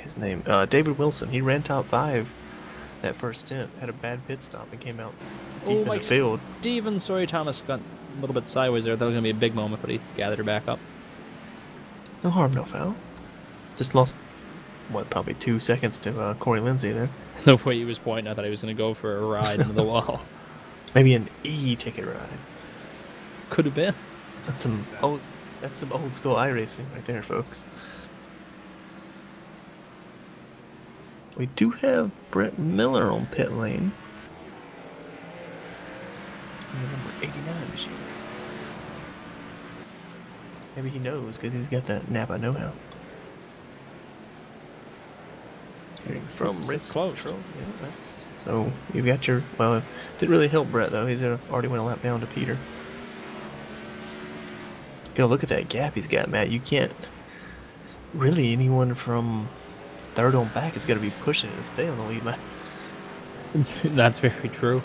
his name, David Wilson. He ran top 5 that first stint, had a bad pit stop, and came out deep in the field.
Stevens, sorry, Thomas got a little bit sideways there. That was going to be a big moment, but he gathered her back up.
No harm, no foul. Just lost, probably 2 seconds to Corey Lindsay there.
The way he was pointing, I thought he was going to go for a ride into the wall.
Maybe an E-ticket ride.
Could have been.
That's some old school iRacing right there, folks. We do have Brett Miller on pit lane. Number 89 machine. Maybe he knows because he's got that Napa know-how. From Rick's close. Yeah, that's so you've got your. Well, it didn't really help Brett though. He's already went a lap down to Peter. Go look at that gap he's got, Matt. You can't really anyone from third on back is going to be pushing it to stay on the lead, man.
That's very true.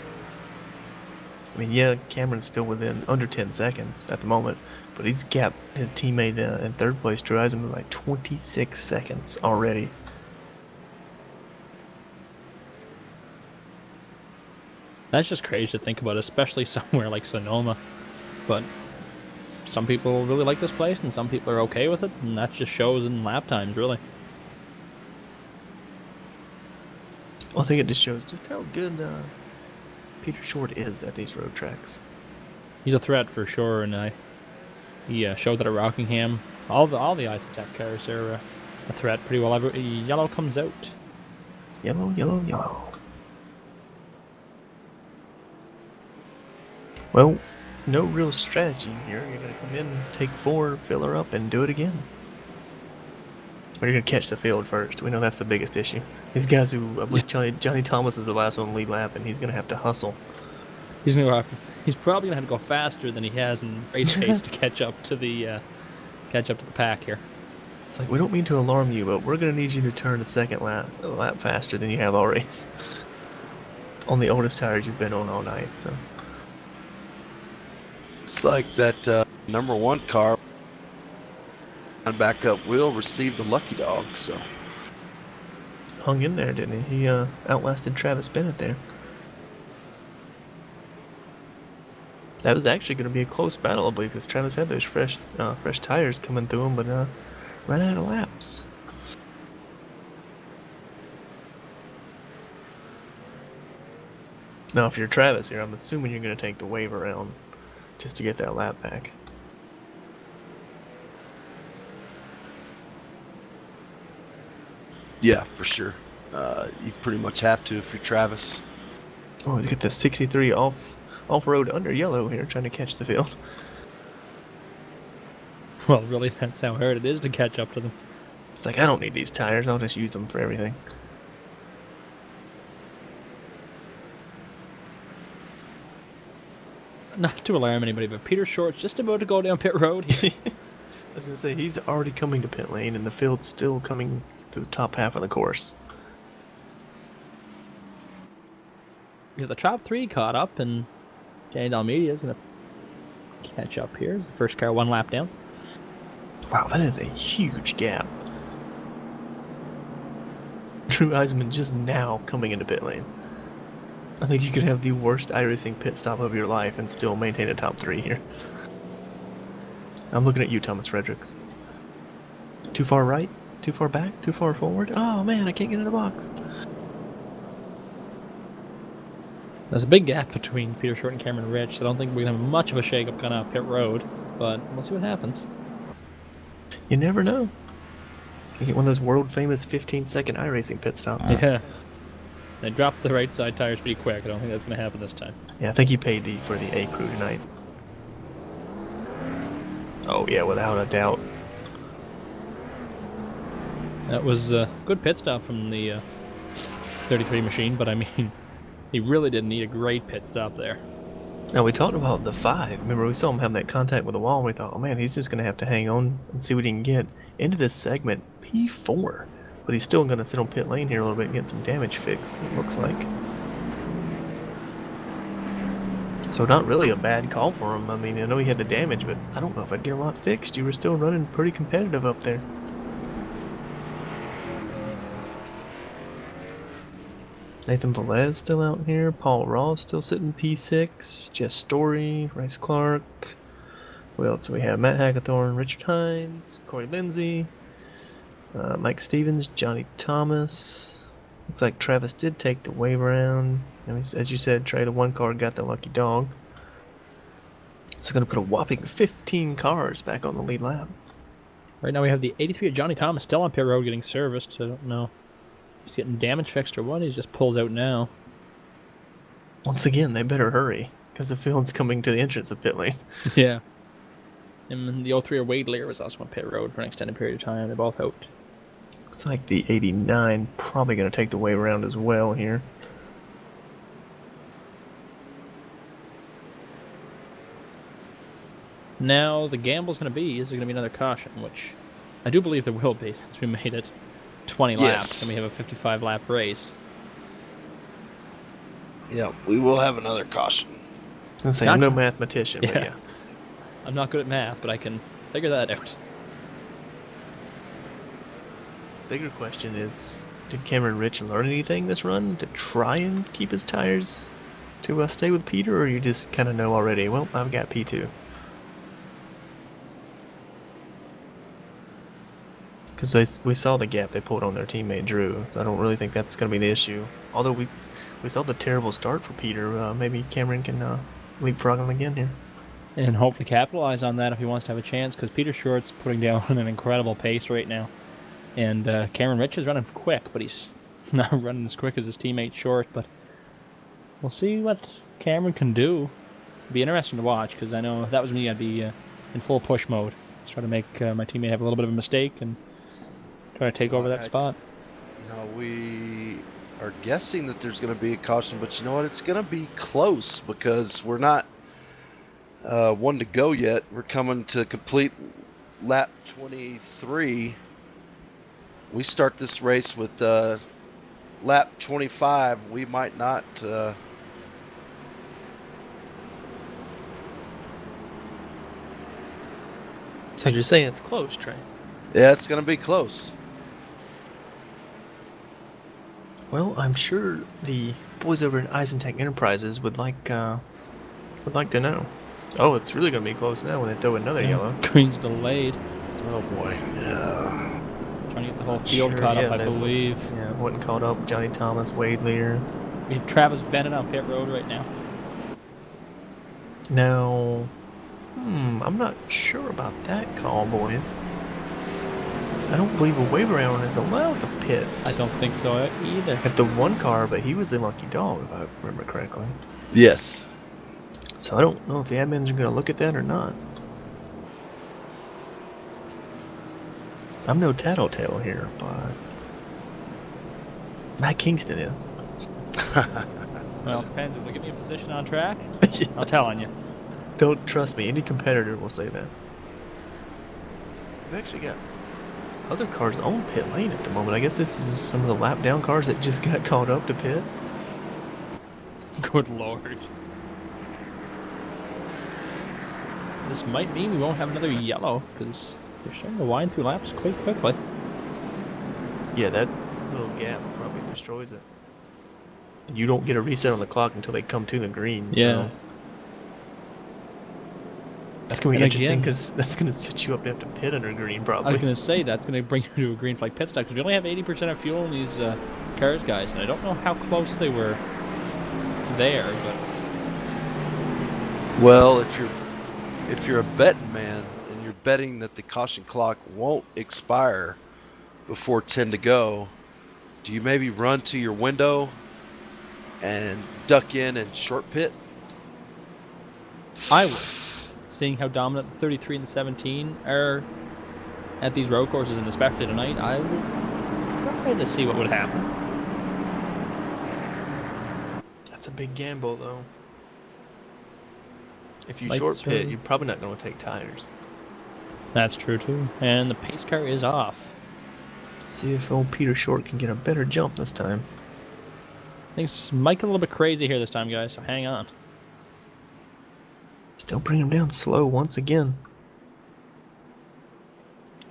I mean, yeah, Cameron's still within under 10 seconds at the moment, but he's gapped his teammate in third place, Drew Eisenman, by 26 seconds already.
That's just crazy to think about, especially somewhere like Sonoma. But some people really like this place, and some people are okay with it, and that just shows in lap times, really.
Well, I think it just shows just how good Peter Short is at these road tracks.
He's a threat for sure, and he showed that at Rockingham. All the Isotech cars are a threat pretty well. Yellow comes out.
Yellow, yellow, yellow. Well, no real strategy here. You're going to come in, take 4, fill her up, and do it again. Or you're going to catch the field first. We know that's the biggest issue. These guys who, I believe Johnny Thomas is the last on the lead lap, and he's going to have to hustle.
He's probably going to have to go faster than he has in race pace to catch up to the pack here.
It's like, we don't mean to alarm you, but we're going to need you to turn a lap faster than you have all race. On the oldest tires you've been on all night, so.
It's like that number 1 car on backup wheel received the lucky dog, so.
Hung in there, didn't he? He outlasted Travis Bennett there. That was actually going to be a close battle, I believe, because Travis had those fresh tires coming through him, but ran out of laps. Now, if you're Travis here, I'm assuming you're going to take the wave around just to get that lap back.
Yeah, for sure. You pretty much have to if you're Travis.
Oh, look at the 63 off-road under yellow here, trying to catch the field.
Well, really, that's how hard it is to catch up to them.
It's like, I don't need these tires, I'll just use them for everything.
Not to alarm anybody, but Peter Short's just about to go down pit road here.
I was going to say, he's already coming to pit lane, and the field's still coming to the top half of the course.
Yeah, the top 3 caught up, and Danny Dalmedia's going to catch up here. It's the first car 1 lap down.
Wow, that is a huge gap. Drew Eisman just now coming into pit lane. I think you could have the worst iRacing pit stop of your life and still maintain a top 3 here. I'm looking at you, Thomas Fredericks. Too far right? Too far back? Too far forward? Oh man, I can't get in the box.
There's a big gap between Peter Short and Cameron Rich, so I don't think we're going to have much of a shake-up kind of pit road, but we'll see what happens.
You never know. You get one of those world-famous 15-second iRacing pit stops.
Yeah. They dropped the right side tires pretty quick. I don't think that's going to happen this time.
Yeah, I think he paid for the A crew tonight. Oh yeah, without a doubt.
That was a good pit stop from the 33 machine, but I mean, he really didn't need a great pit stop there.
Now, we talked about the 5. Remember, we saw him have that contact with the wall, and we thought, oh man, he's just going to have to hang on and see what he can get into this segment. P4. But he's still going to sit on pit lane here a little bit and get some damage fixed, it looks like. So not really a bad call for him. I mean, I know he had the damage, but I don't know if I'd get a lot fixed. You were still running pretty competitive up there. Nathan Velez still out here. Paul Ross still sitting P6. Jess Story, Rice Clark. What else do we have? Matt Haggathorn, Richard Hines, Corey Lindsay, Mike Stevens, Johnny Thomas. Looks like Travis did take the wave around. I mean, as you said, Trey, the 1 car got the lucky dog. So going to put a whopping 15 cars back on the lead lap.
Right now we have the 83 of Johnny Thomas still on pit road getting serviced. I don't know if he's getting damage fixed or what. He just pulls out now.
Once again, they better hurry, because the field's coming to the entrance of pit lane.
Yeah. And the 03 of Wade Lear was also on pit road for an extended period of time. They're both out.
Looks like the 89 probably going to take the wave around as well here.
Now the gamble's going to be, is there going to be another caution, which I do believe there will be, since we made it 20 laps and we have a 55 lap race.
Yeah, we will have another caution.
I was going to say, I'm no mathematician, but yeah.
I'm not good at math, but I can figure that out.
Bigger question is, did Cameron Rich learn anything this run to try and keep his tires to stay with Peter, or you just kind of know already, well, I've got P2? Because we saw the gap they pulled on their teammate Drew, so I don't really think that's going to be the issue. Although we saw the terrible start for Peter, maybe Cameron can leapfrog him again here.
And hopefully capitalize on that if he wants to have a chance, because Peter Short's putting down an incredible pace right now. And Cameron Rich is running quick, but he's not running as quick as his teammate Short. But we'll see what Cameron can do. It'll be interesting to watch, because I know if that was me, I'd be in full push mode. Try to make my teammate have a little bit of a mistake and try to take over that spot.
You know, we are guessing that there's going to be a caution, but you know what? It's going to be close because we're not one to go yet. We're coming to complete lap 23. We start this race with lap 25. We might not. So
you're saying it's close, Trey?
Yeah, it's going to be close.
Well, I'm sure the boys over at Eisentech Enterprises would like to know. Oh, it's really going to be close now when they throw another yellow.
Green's delayed.
Oh boy. Yeah.
Trying to get the whole field caught up, I believe.
Yeah, wasn't caught up. Johnny Thomas, Wade Lear.
We have Travis Bennett on pit road right now.
Now, I'm not sure about that call, boys. I don't believe a wave around is allowed to pit.
I don't think so either.
At the one car, but he was the lucky dog, if I remember correctly.
Yes.
So I don't know if the admins are going to look at that or not. I'm no tattletale here, but Matt Kingston is.
Well, it depends. If they give me a position on track, I'm telling you.
Don't trust me. Any competitor will say that. We've actually got other cars on pit lane at the moment. I guess this is some of the lap down cars that just got called up to pit.
Good lord. This might mean we won't have another yellow, because they're starting to wind through laps quite quickly.
Yeah, that little gap probably destroys it. You don't get a reset on the clock until they come to the green.
Yeah.
So that's going to be
And
interesting
again-
because that's going to set you up to have to pit under green
I
probably.
was going to say, that's going to bring you to a green flag pit stop, because we only have 80% of fuel in these cars, guys, and I don't know how close they were there, but
Well, if you're a betting man and you're betting that the caution clock won't expire before 10 to go, do you maybe run to your window and duck in and short pit?
I would. Seeing how dominant the 33 and the 17 are at these road courses, and especially tonight, I would try to see what would happen.
That's a big gamble though. If you
Might
short
serve.
pit, you're probably not going to take tires.
That's true too. And the pace car is off.
See if old Peter Short can get a better jump this time.
Things might get a little bit crazy here this time, guys, so hang on.
Still bring him down slow once again.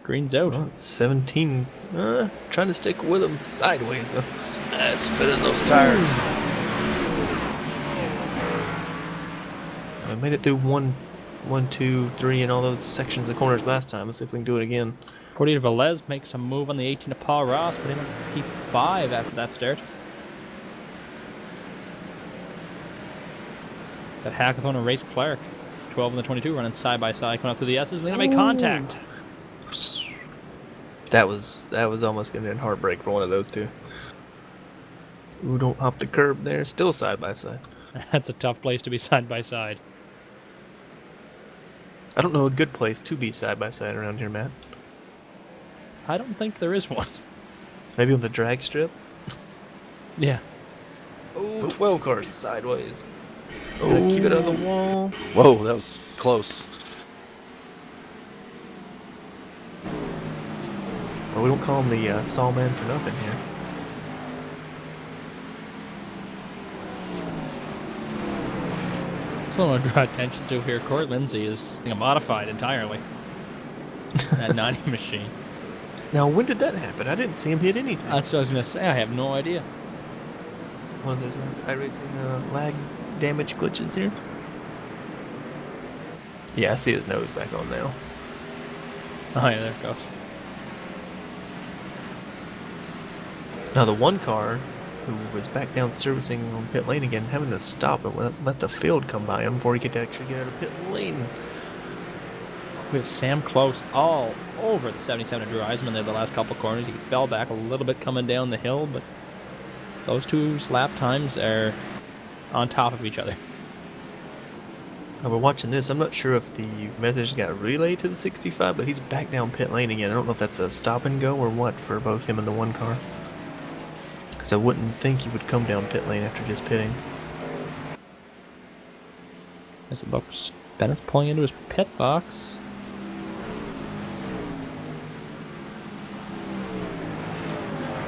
Green's out.
Well, 17, trying to stick with him sideways though.
Spinning those tires.
I made it through 1, 2, 3, and all those sections of corners last time. Let's see if we can do it again.
48 Velez makes a move on the 18 of Paul Ross, but him at P5 after that start. Got Hackathon and Race Clark. 12 and the 22 running side by side, coming up through the S's, and they're gonna make contact.
That was almost gonna be a heartbreak for one of those two. Ooh, don't hop the curb there. Still side by side.
That's a tough place to be side by side.
I don't know a good place to be side by side around here, Matt.
I don't think there is one.
Maybe on the drag strip.
Yeah.
Oh, 12 cars sideways. Gotta keep it on the wall.
Whoa, that was close.
Well, we don't call him the Saw Man for nothing here.
So I want to draw attention to here. Corey Lindsay is modified entirely. That 90 machine.
Now, when did that happen? I didn't see him hit anything.
That's what I was gonna say. I have no idea.
One of those nice iRacing lag damage glitches here. Yeah, I see his nose back on now.
Oh yeah, there it goes.
Now the one car who was back down servicing on pit lane again, having to stop and let the field come by him before he could actually get out of pit lane.
We have Sam Close all over the 77 of Drew Eisman there the last couple corners. He fell back a little bit coming down the hill, but those two's lap times are on top of each other.
Now we're watching this. I'm not sure if the message got relayed to the 65, but he's back down pit lane again. I don't know if that's a stop and go or what for both him and the one car. Because I wouldn't think he would come down pit lane after just pitting.
As it looks, Bennett's pulling into his pit box.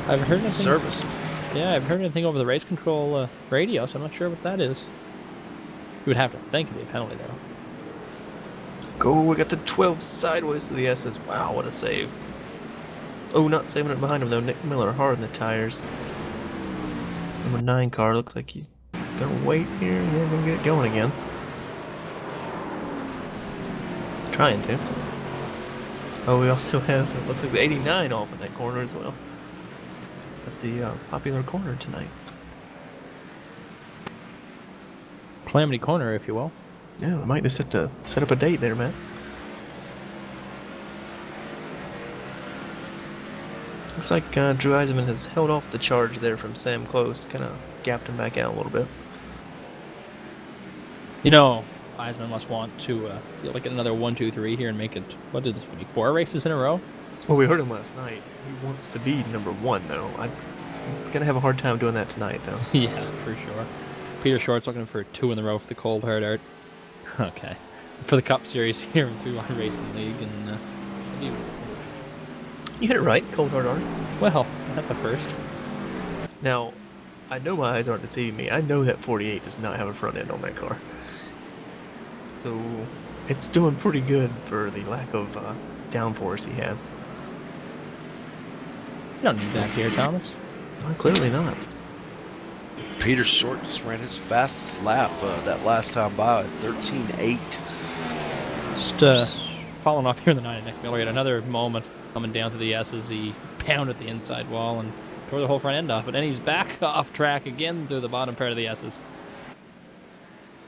I've heard anything.
Service.
Yeah, I've heard anything over the race control radio, so I'm not sure what that is. You would have to think it'd be a penalty though.
Go, we got the 12 sideways to the S's. Wow, what a save. Oh, not saving it behind him though. Nick Miller hard in the tires. Number 9 car looks like he's gonna wait here and they're gonna get it going again. Trying to. Oh, we also have, it looks like the 89 off in that corner as well. That's the popular corner tonight.
Calamity Corner, if you will.
Yeah, we might just have to set up a date there, man. Looks like Drew Eisenman has held off the charge there from Sam Close, kind of gapped him back out a little bit.
You know, Eisman must want to get another 1, 2, 3 here and make it. What did this? 4 races in a row?
Well, we heard him last night. He wants to be number 1, though. I'm gonna have a hard time doing that tonight, though.
Yeah, for sure. Peter Short's looking for 2 in a row for the Cold Hard Art. Okay. For the Cup Series here in 3-1 Racing League, and
You hit it right, Cold Hard Art.
well, that's a first.
Now, I know my eyes aren't deceiving me. I know that 48 does not have a front end on that car. So, it's doing pretty good for the lack of downforce he has.
You don't need that here, Thomas.
Well, clearly not.
Peter Short just ran his fastest lap that last time by at 13.8.
Just following up here in the 9 of Nick Miller, yet another moment coming down to the S's. He pounded the inside wall and tore the whole front end off, but then he's back off track again through the bottom part of the S's.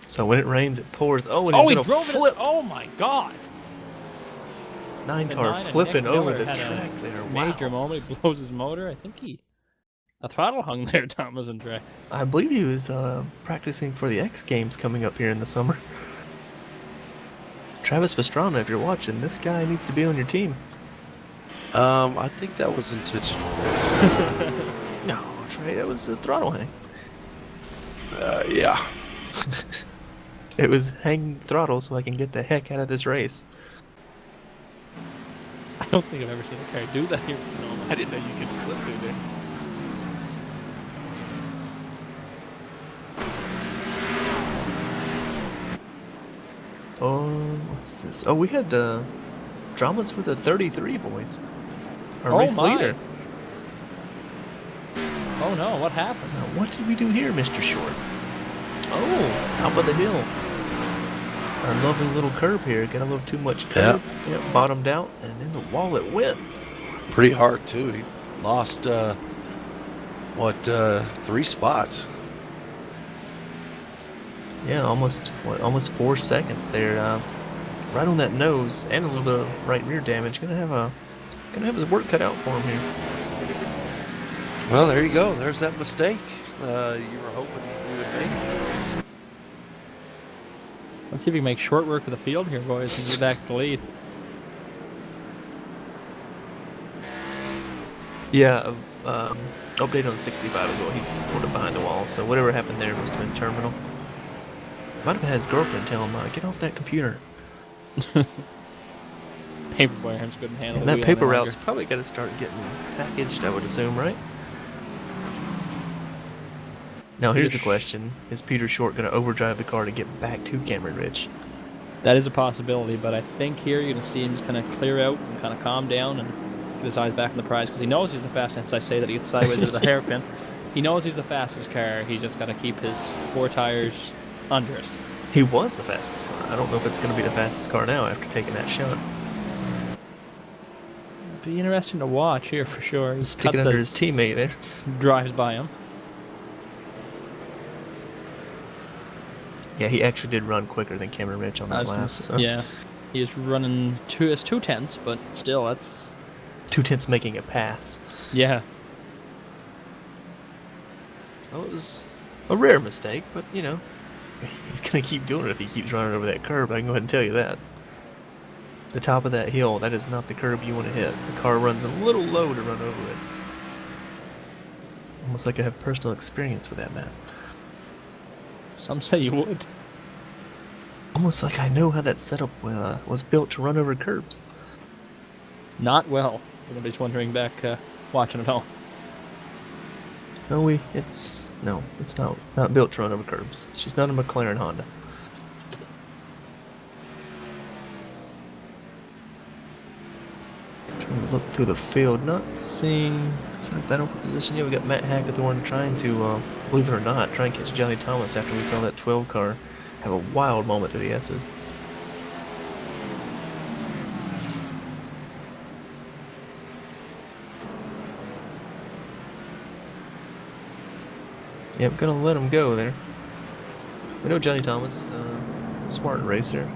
So when it rains, it pours. Oh, and he's
he
gonna
drove
flip.
it. Oh my God!
9
The
car
9 of
flipping
Nick
over
Miller
the
had a
track there.
Major
Wow.
moment. He blows his motor. I think a throttle hung there, Thomas and Trey.
I believe he was practicing for the X Games coming up here in the summer. Travis Pastrana, if you're watching, this guy needs to be on your team.
I think that was intentional.
No, Trey, that was a throttle hang.
Yeah.
It was hang throttle so I can get the heck out of this race.
I don't think I've ever seen a car do that here in Sonoma.
I didn't know you could flip through there. Oh, what's this? Oh, we had dramas for the 33 boys. Our
Oh
race
my.
leader.
Oh no, what happened?
Now, what did we do here, Mr. Short? Oh, top of the hill. Our lovely little curb here. Got a little too much curb. Yep, bottomed out, and in the wall it went.
Pretty hard, too. He lost, 3 spots.
Yeah, almost 4 seconds there. Right on that nose, and a little bit of right rear damage. Gonna have his work cut out for him here.
Well, there you go. There's that mistake you were hoping you would make.
Let's see if we can make short work of the field here, boys, and get back to the lead.
Yeah, update on 65 as well. He's sort of behind the wall, so whatever happened there must have been terminal. Might have had his girlfriend tell him, get off that computer.
Paperboy arms couldn't handle
And
the
that
wheel
paper
any
route's
longer.
probably got to start getting packaged, I would assume, right? Now here's the question. Is Peter Short going to overdrive the car to get back to Cameron Ridge?
That is a possibility, but I think here you're going to see him just kind of clear out and kind of calm down and get his eyes back on the prize because he knows he's the fastest. I say that he gets sideways into the hairpin. He knows he's the fastest car. He's just got to keep his 4 tires under it.
He was the fastest car. I don't know if it's going to be the fastest car now after taking that shot.
Be interesting to watch here for sure. He's
Sticking under his teammate there.
drives by him.
Yeah, he actually did run quicker than Cameron Ridge on that lap. So.
Yeah, he's running 2/10, but still, that's
2/10 making a pass.
yeah.
Well, it was a rare mistake, but you know, he's gonna keep doing it if he keeps running over that curb. I can go ahead and tell you that. The top of that hill, that is not the curb you want to hit. The car runs a little low to run over it. Almost like I have personal experience with that, Matt.
Some say you would.
Almost like I know how that setup was built to run over curbs.
Not well. Nobody's wondering back watching at home.
No, it's not built to run over curbs. It's just not a McLaren Honda. Trying to look through the field, not seeing battle for position yet. We got Matt Hagethorn trying to, believe it or not, try and catch Johnny Thomas after we saw that 12 car have a wild moment to the S's. Yep, gonna let him go there. We know Johnny Thomas, smart racer.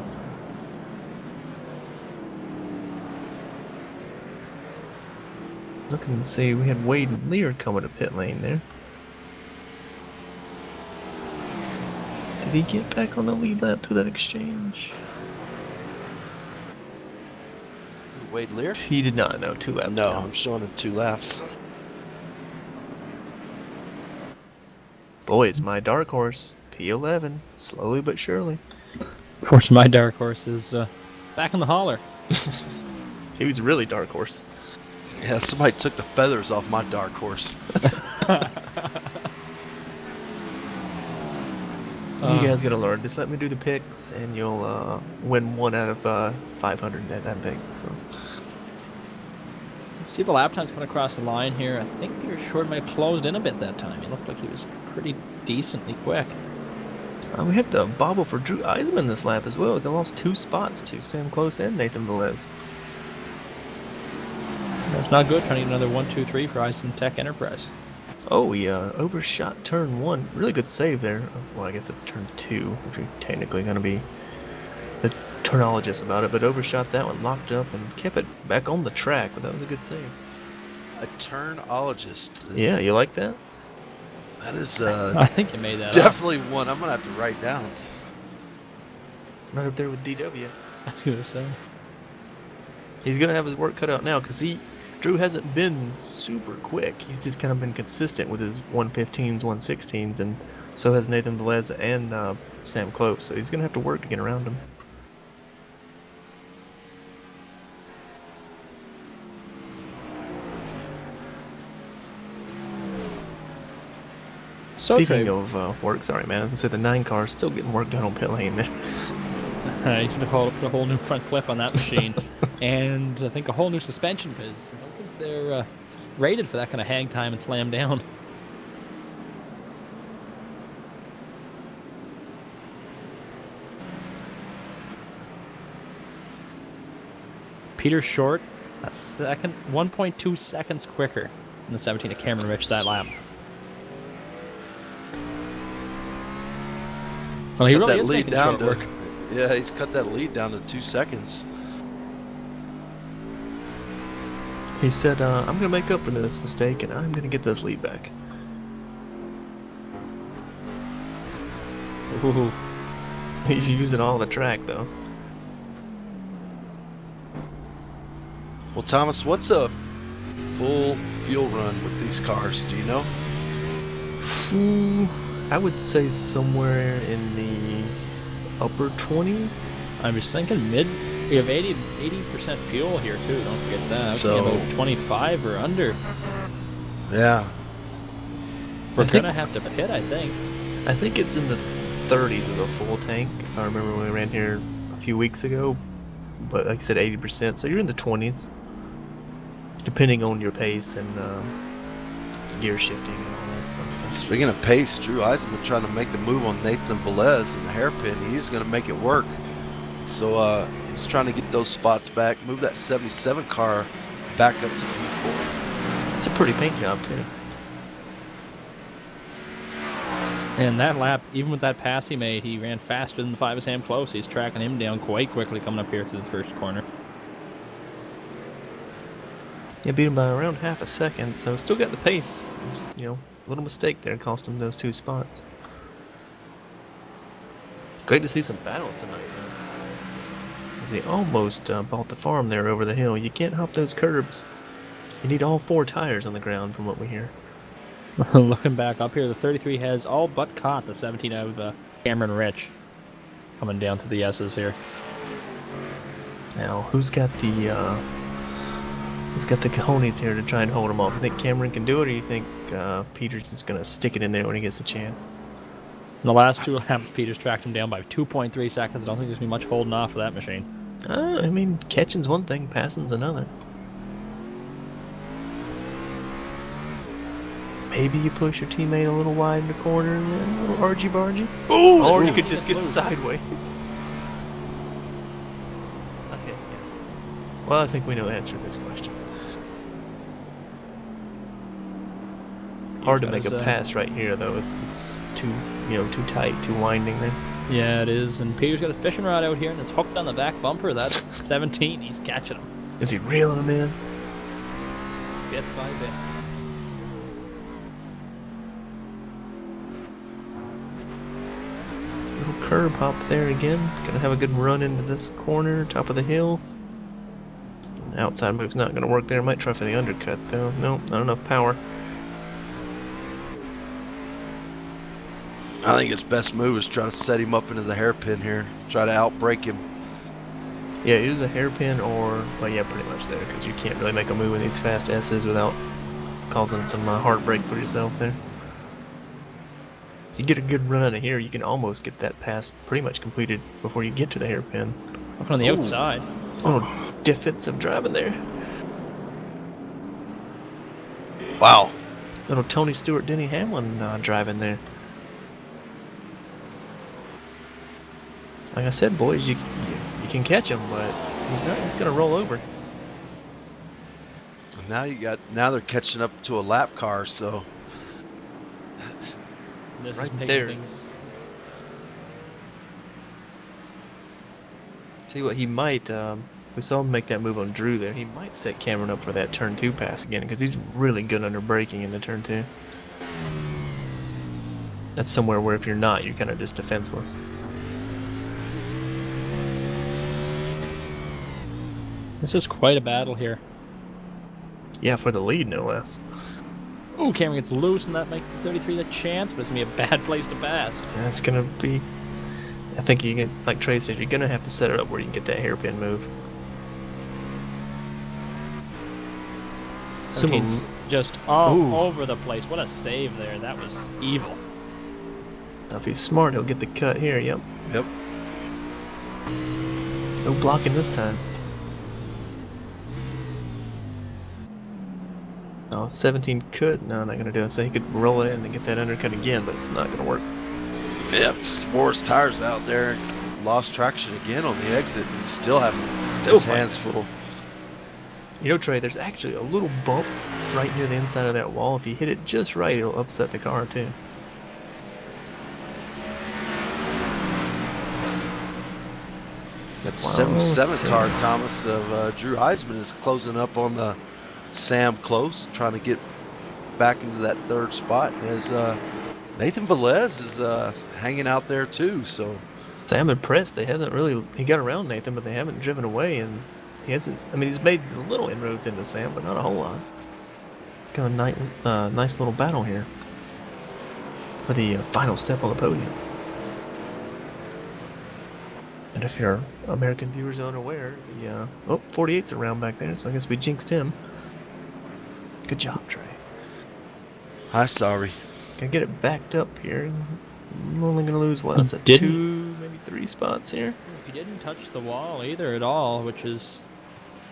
Looking to see, we had Wade and Lear coming to pit lane there. Did he get back on the lead lap through that exchange?
Wade Lear?
He did not know 2 laps
No,
down.
I'm showing him 2 laps.
Boy, it's my dark horse. P11, slowly but surely.
Of course, my dark horse is back in the holler.
He was really dark horse.
Yeah, somebody took the feathers off my dark horse.
You guys gotta learn. Just let me do the picks, and you'll win 1 out of 500 at that pick. So.
See the lap times coming across the line here. I think Peter Short might have closed in a bit that time. He looked like he was pretty decently quick.
We had to bobble for Drew Eisman this lap as well. They lost 2 spots to Sam Close and Nathan Velez.
That's not good. Trying to get another 1, 2, 3 for Eisen Tech Enterprise.
Oh, he overshot turn 1. Really good save there. Well, I guess it's turn 2, if you're technically going to be the turnologist about it, but overshot that one, locked up, and kept it back on the track, but that was a good save.
A turnologist.
Yeah, you like that?
That is
I think you made that
definitely one I'm going to have to write down.
Right up there with DW.
I was going to say.
He's going to have his work cut out now, because Drew hasn't been super quick. He's just kind of been consistent with his 115s, 116s, and so has Nathan Velez and Sam Close, so he's going to have to work to get around him.
So
Speaking
Trey,
of work, sorry man, I was going to say the 9 car is still getting work done on pit lane there.
you should have put a whole new front clip on that machine, and I think a whole new suspension, because I don't think they're rated for that kind of hang time and slam down. Peter Short, a second, 1.2 seconds quicker than the 17 of Cameron Rich that lap. So he
Cut
really
that
is
lead
making
down
short
to,
work.
Yeah, he's cut that lead down to 2 seconds.
He said, I'm going to make up for this mistake, and I'm going to get this lead back.
Ooh.
He's using all the track, though.
Well, Thomas, what's a full fuel run with these cars? Do you know?
I would say somewhere in the upper 20s.
I was thinking mid. We have 80% fuel here too. Don't forget that. I was
So-
thinking about 25 or under.
Yeah.
We're
I think-
gonna have to pit, I think.
I think it's in the 30s of a full tank. I remember when we ran here a few weeks ago, but like I said, 80%. So you're in the 20s, depending on your pace and gear shifting and all that fun stuff.
Speaking of pace, Drew Eisenman trying to make the move on Nathan Velez in the hairpin. He's going to make it work. So he's trying to get those spots back, move that 77 car back up to P4.
It's a pretty paint job too.
And that lap, even with that pass he made, he ran faster than the 5 of Sam Close. He's tracking him down quite quickly coming up here to the first corner.
Yeah, beat him by around half a second, so still got the pace. Just, a little mistake there cost him those 2 spots. Great to see some battles tonight, though. As he almost bought the farm there over the hill. You can't hop those curbs. You need all 4 tires on the ground, from what we hear.
Looking back up here, the 33 has all but caught the 17 of Cameron Rich. Coming down to the S's here.
Now, who's got the cojones here to try and hold him off? You think Cameron can do it, or you think Peter's just gonna stick it in there when he gets the chance?
In the last 2 laps, Peters tracked him down by 2.3 seconds. I don't think there's gonna be much holding off for that machine.
I mean, catching's one thing, passing's another. Maybe you push your teammate a little wide in the corner and then a little argy-bargy.
Ooh,
Or you
ooh,
could just get
loose.
sideways. Okay, yeah. Well, I think we know the answer to this question. Hard to make a pass right here, though. It's too, too tight, too winding there.
Yeah, it is. And Peter's got his fishing rod out here, and it's hooked on the back bumper. That's 17. He's catching him.
Is he reeling him in?
Bit by bit.
Little curb hop there again. Gonna have a good run into this corner, top of the hill. Outside move's not gonna work there. Might try for the undercut though. Nope, not enough power.
I think his best move is try to set him up into the hairpin here. Try to outbrake him.
Yeah, either the hairpin or, well, yeah, pretty much there, because you can't really make a move in these fast S's without causing some heartbreak for yourself there. If you get a good run out of here, you can almost get that pass pretty much completed before you get to the hairpin.
Look on the outside.
Little defensive driving there.
Wow.
Little Tony Stewart, Denny Hamlin driving there. Like I said, boys, you can catch him, but he's not just gonna roll over.
Now they're catching up to a lap car, so
This
Right
is
there.
things.
See what he might. We saw him make that move on Drew there. He might set Cameron up for that turn 2 pass again because he's really good under braking in the turn 2. That's somewhere where if you're not, you're kind of just defenseless.
This is quite a battle here.
Yeah, for the lead, no less.
Ooh, Cameron gets loose, and that makes 33 the chance, but it's going to be a bad place to pass.
And it's gonna be. I think you can, like Trey said, you're gonna have to set it up where you can get that hairpin move.
He's just all
Ooh.
over the place. What a save there. That was evil.
Now, if he's smart, he'll get the cut here. Yep.
Yep.
No blocking this time. Oh, 17 could. No, not gonna do it. So he could roll it in and get that undercut again, but it's not gonna work.
Yep, just wore his tires out there. It's lost traction again on the exit. He's still having
Still
his
fighting.
hands full.
You know, Trey, there's actually a little bump right near the inside of that wall. If you hit it just right, it'll upset the car too.
That
Wow,
77
so-
car, Thomas, of Drew Eisman is closing up on the Sam Close, trying to get back into that third spot. As Nathan Velez is hanging out there too, so
So I'm impressed. They haven't really. He got around Nathan, but they haven't driven away, and he hasn't. I mean, he's made little inroads into Sam, but not a whole lot. Got a nice little battle here for the final step on the podium. And if your American viewers are unaware, the 48's around back there, so I guess we jinxed him. Good job, Trey.
hi, sorry.
Gotta get it backed up here. I'm only gonna lose what? Is it
Didn't-
2, maybe 3 spots here?
He didn't touch the wall either at all, which is,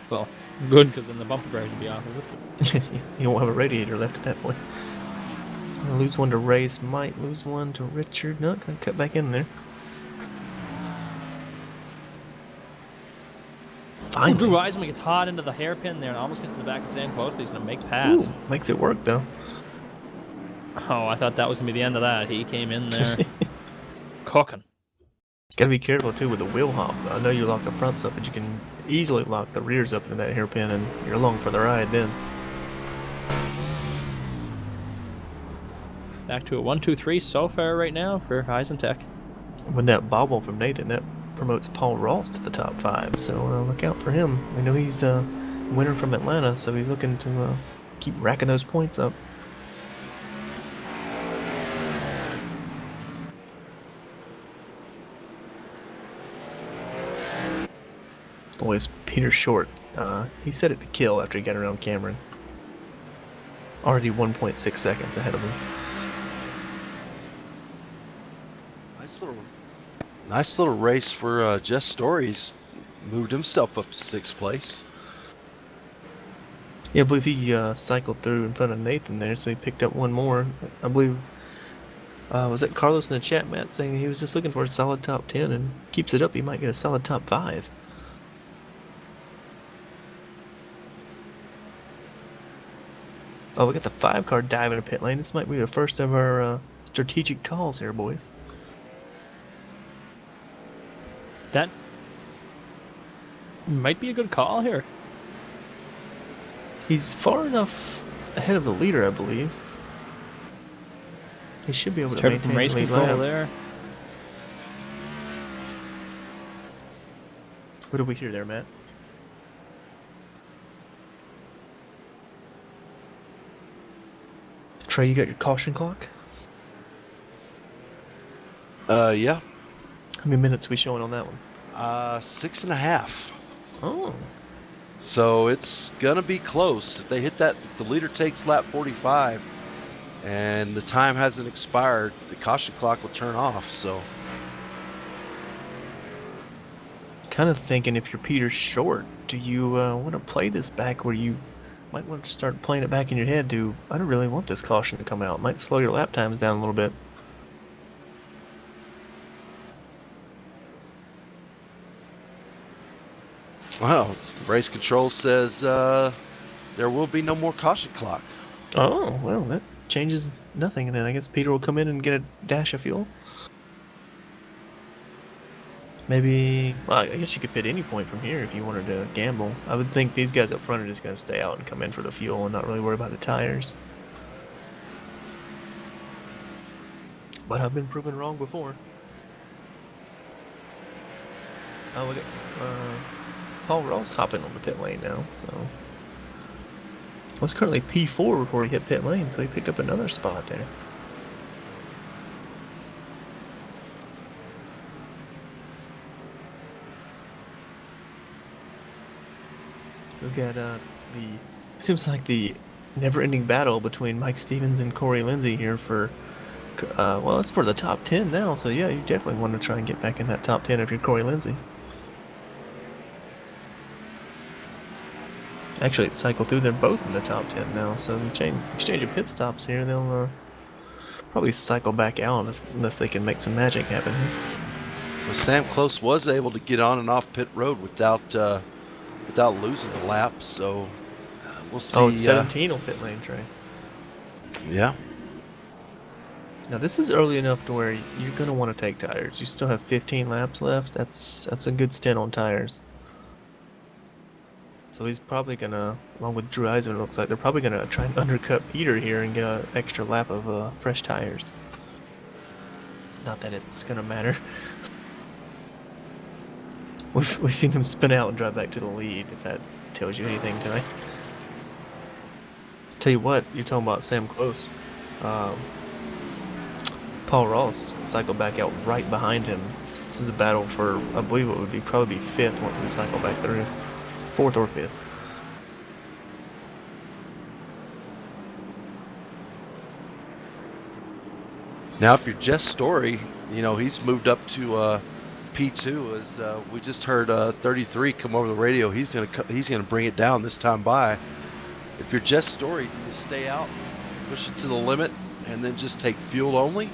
well, good because then the bumper bars would be off of it.
You won't have a radiator left at that point. I'll lose one to Race, might lose one to Richard. No, gonna cut back in there.
Ooh,
Finally.
Drew Eisman gets hot into the hairpin there and almost gets in the back of Sam Close. He's going to make pass.
Ooh, makes it work though.
Oh, I thought that was going to be the end of that. He came in there cooking.
Gotta be careful too with the wheel hop. I know you lock the fronts up, but you can easily lock the rears up into that hairpin, and you're along for the ride then.
Back to a 1-2-3 so far right now for Eisentech.
With that bobble from Nathan, that promotes Paul Ross to the top 5, so look out for him. I know he's a winner from Atlanta, so he's looking to keep racking those points up. Boys, Peter Short, he set it to kill after he got around Cameron. Already 1.6 seconds ahead of him.
Nice little race for Jess Stories. Moved himself up to 6th place.
Yeah, I believe he cycled through in front of Nathan there, so he picked up one more. I believe, was it Carlos in the chat, Matt, saying he was just looking for a solid top 10, and keeps it up, he might get a solid top 5. Oh, we got the 5 car diving to pit lane. This might be the first of our strategic calls here, boys.
That might be a good call here.
He's far enough ahead of the leader, I believe. He should be able to
Turn it from
maintain
race
the lead
control
lap.
there.
What do we hear there, Matt? Trey, you got your caution clock?
Yeah.
How many minutes we showing on that one?
6.5.
Oh,
So it's gonna be close. If they hit that, if the leader takes lap 45, and the time hasn't expired, the caution clock will turn off. So
kind of thinking if you're Peter Short, do you want to play this back where you might want to start playing it back in your head to, I don't really want this caution to come out. Might slow your lap times down a little bit.
wow, race control says there will be no more caution clock.
Oh, well, that changes nothing. And then I guess Peter will come in and get a dash of fuel. Maybe, well, I guess you could pit any point from here if you wanted to gamble. I would think these guys up front are just going to stay out and come in for the fuel and not really worry about the tires. But I've been proven wrong before. Oh, we got Paul Ross hopping on the pit lane now, so. Well, it's currently P4 before he hit pit lane, so he picked up another spot there. We've got seems like the never-ending battle between Mike Stevens and Corey Lindsay here for, well, it's for the top 10 now, so yeah, you definitely want to try and get back in that top 10 if you're Corey Lindsay. Actually, it cycled through. They're both in the top 10 now, so exchange of pit stops here. They'll probably cycle back out unless they can make some magic happen here.
Well, Sam Close was able to get on and off pit road without losing the lap. So we'll see.
Oh, 17 on pit lane, Trey.
Yeah.
Now this is early enough to where you're gonna want to take tires. You still have 15 laps left. That's a good stint on tires. So he's probably gonna, along with Drew Eisen, it looks like they're probably gonna try and undercut Peter here and get an extra lap of fresh tires. Not that it's gonna matter. We've seen him spin out and drive back to the lead. If that tells you anything tonight. Tell you what, you're talking about Sam Close. Paul Ross cycled back out right behind him. This is a battle for, I believe it would be probably be 5th once we cycle back through. 4th or 5th.
Now, if you're Jess Story, you know he's moved up to P2. As we just heard 33 come over the radio. He's gonna bring it down this time by. If you're Jess Story, do you stay out, push it to the limit, and then just take fuel only?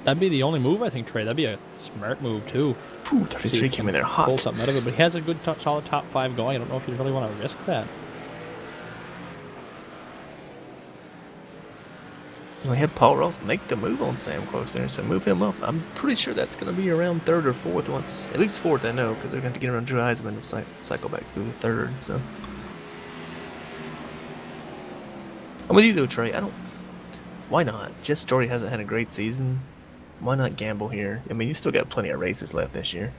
That'd be the only move, I think, Trey. That'd be a smart move, too.
Ooh, 33 came in there hot.
Pull something out of it, but he has a good, solid top 5 going. I don't know if you really want to risk that.
We had Paul Ross make the move on Sam Close there, so move him up. I'm pretty sure that's going to be around 3rd or 4th once. At least 4th, I know, because they're going to get around Drew Eisman to cycle back through the 3rd, so. I'm with you though, Trey. Why not? Jess Story hasn't had a great season. Why not gamble here? I mean, you still got plenty of races left this year.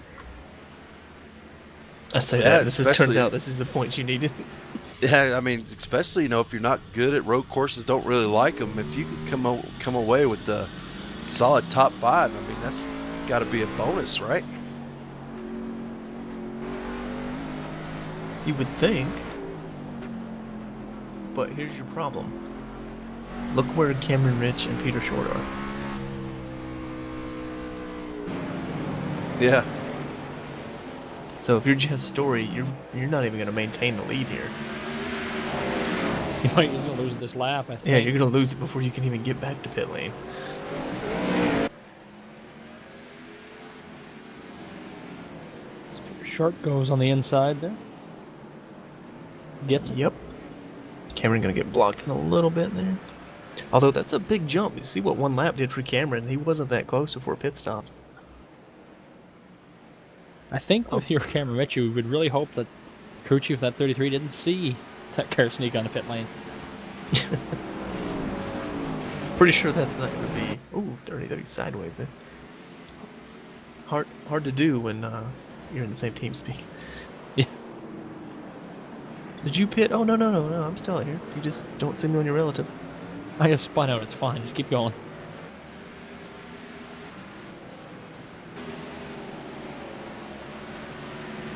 I say that. Turns out this is the point you needed.
Yeah, I mean, especially if you're not good at road courses, don't really like them. If you could come away with the solid top 5, I mean, that's got to be a bonus, right?
You would think. But here's your problem. Look where Cameron Rich and Peter Short are.
Yeah.
So if you're Jess Story, you're not even going to maintain the lead here.
You might lose this lap, I think.
Yeah, you're going to lose it before you can even get back to pit lane.
Short goes on the inside there. Gets it.
Yep. Cameron going to get blocked in a little bit there. Although that's a big jump. You see what one lap did for Cameron. He wasn't that close before pit stops.
I think with your camera, Mitch, we would really hope that crew chief of that 33 didn't see that car sneak on the pit lane.
Pretty sure that's not going to be... Ooh, dirty sideways there. Hard to do when you're in the same team speak.
Yeah.
Did you pit? Oh, no, I'm still out here. You just don't see me on your relative.
I just spun out, it's fine, just keep going.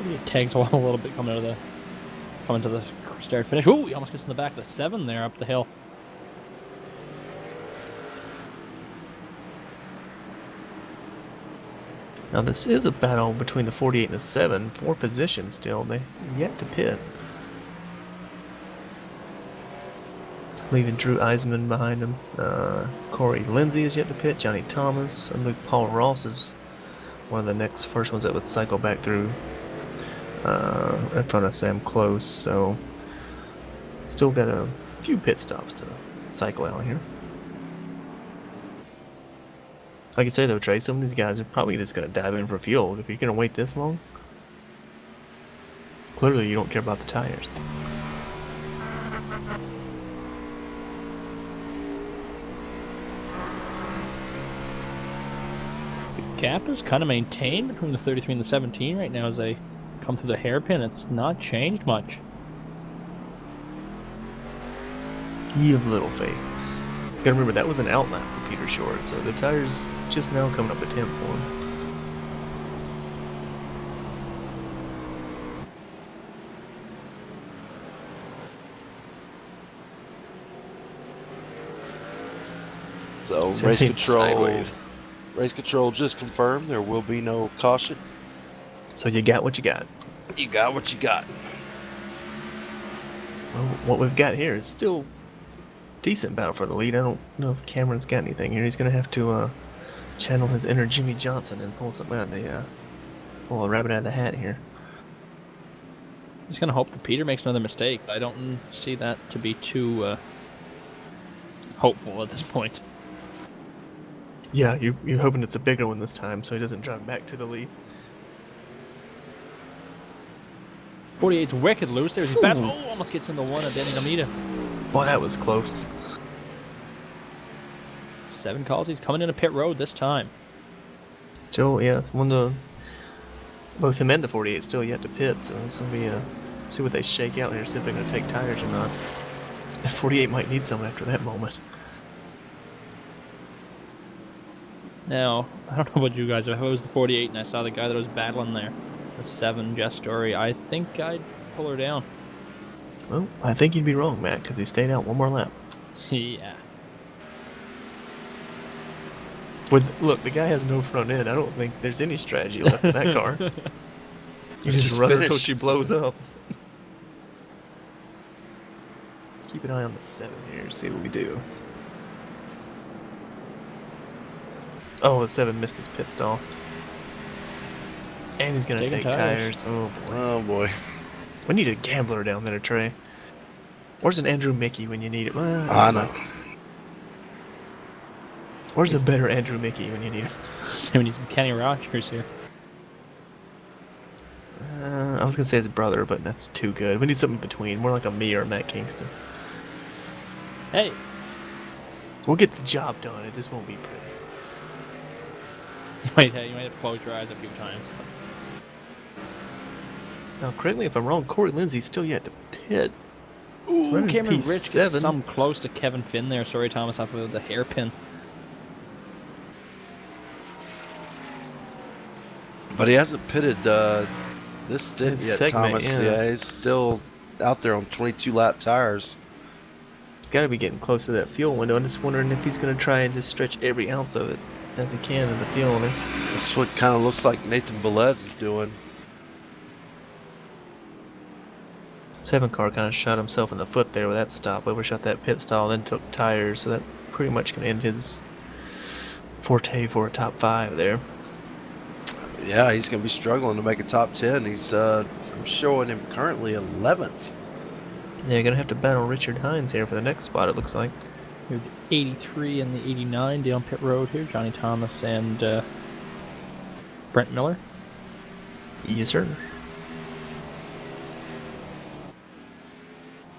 It tags a little bit coming to the start finish. Ooh, he almost gets in the back of the 7 there up the hill.
Now this is a battle between the 48 and the 7 for position still. They yet to pit. It's leaving Drew Eisman behind him. Corey Lindsay is yet to pit. Johnny Thomas. I believe Paul Ross is one of the first ones that would cycle back through in front of Sam Close. So still got a few pit stops to cycle out here. Like I say though, Trey, some of these guys are probably just going to dive in for fuel. If you're going to wait this long, clearly you don't care about the tires.
The gap is kind of maintained between the 33 and the 17 right now as they come through the hairpin. It's not changed much.
You have little faith. You gotta remember, that was an outlap for Peter Short, so the tires just now coming up a temp for him.
So race control just confirmed there will be no caution.
So you got what you got.
You got what you got.
Well, what we've got here is still decent battle for the lead. I don't know if Cameron's got anything here. He's gonna have to channel his inner Jimmy Johnson and pull something out of pull a rabbit out of the hat here.
I'm just gonna hope that Peter makes another mistake. I don't see that to be too hopeful at this point.
Yeah, you're hoping it's a bigger one this time, so he doesn't drive back to the lead.
48's wicked loose. There's his bat. Oh, almost gets into one of Danny Namita.
Boy, that was close.
7 calls. He's coming into pit road this time.
Still, yeah, both him and the 48 still yet to pit, so it's gonna be see what they shake out here, see if they're gonna take tires or not. The 48 might need some after that moment.
Now, I don't know about you guys, if I was the 48 and I saw the guy that was battling there, the 7 Jess Story, I think I'd pull her down.
Well, I think you'd be wrong, Matt, because he stayed out one more lap.
Yeah.
Look, the guy has no front end. I don't think there's any strategy left in that car. You just run her until she blows up. Keep an eye on the 7 here, see what we do. Oh, the 7 missed his pit stall. And he's going to take tires. Oh, boy.
Oh, boy.
We need a gambler down there, Trey. Where's an Andrew Mickey when you need it? Well,
I know.
Where's a better Andrew Mickey when you need him?
So we need some Kenny Rogers here.
I was going to say his brother, but that's too good. We need something in between. More like a me or a Matt Kingston.
Hey.
We'll get the job done. It just won't be pretty.
You might have to close your eyes a few times.
Now, correct me if I'm wrong, Corey Lindsay's still yet to pit.
Ooh, Cameron Rich gets some close to Kevin Finn there. Sorry, Thomas, off of the hairpin.
But he hasn't pitted this stint yet, Thomas. Yeah, he's still out there on 22-lap tires.
He's got to be getting close to that fuel window. I'm just wondering if he's going to try and just stretch every ounce of it as he can in the fuel.
That's what kind of looks like Nathan Velez is doing.
7 car kind of shot himself in the foot there with that stop. Overshot that pit stall, then took tires, so that pretty much can end his forte for a top 5 there.
Yeah, he's going to be struggling to make a top 10. He's I'm showing him currently 11th.
Yeah, you're gonna have to battle Richard Hines here for the next spot, it looks like.
Here's the 83 and the 89 down pit road here. Johnny Thomas and Brent Miller.
Yes, sir.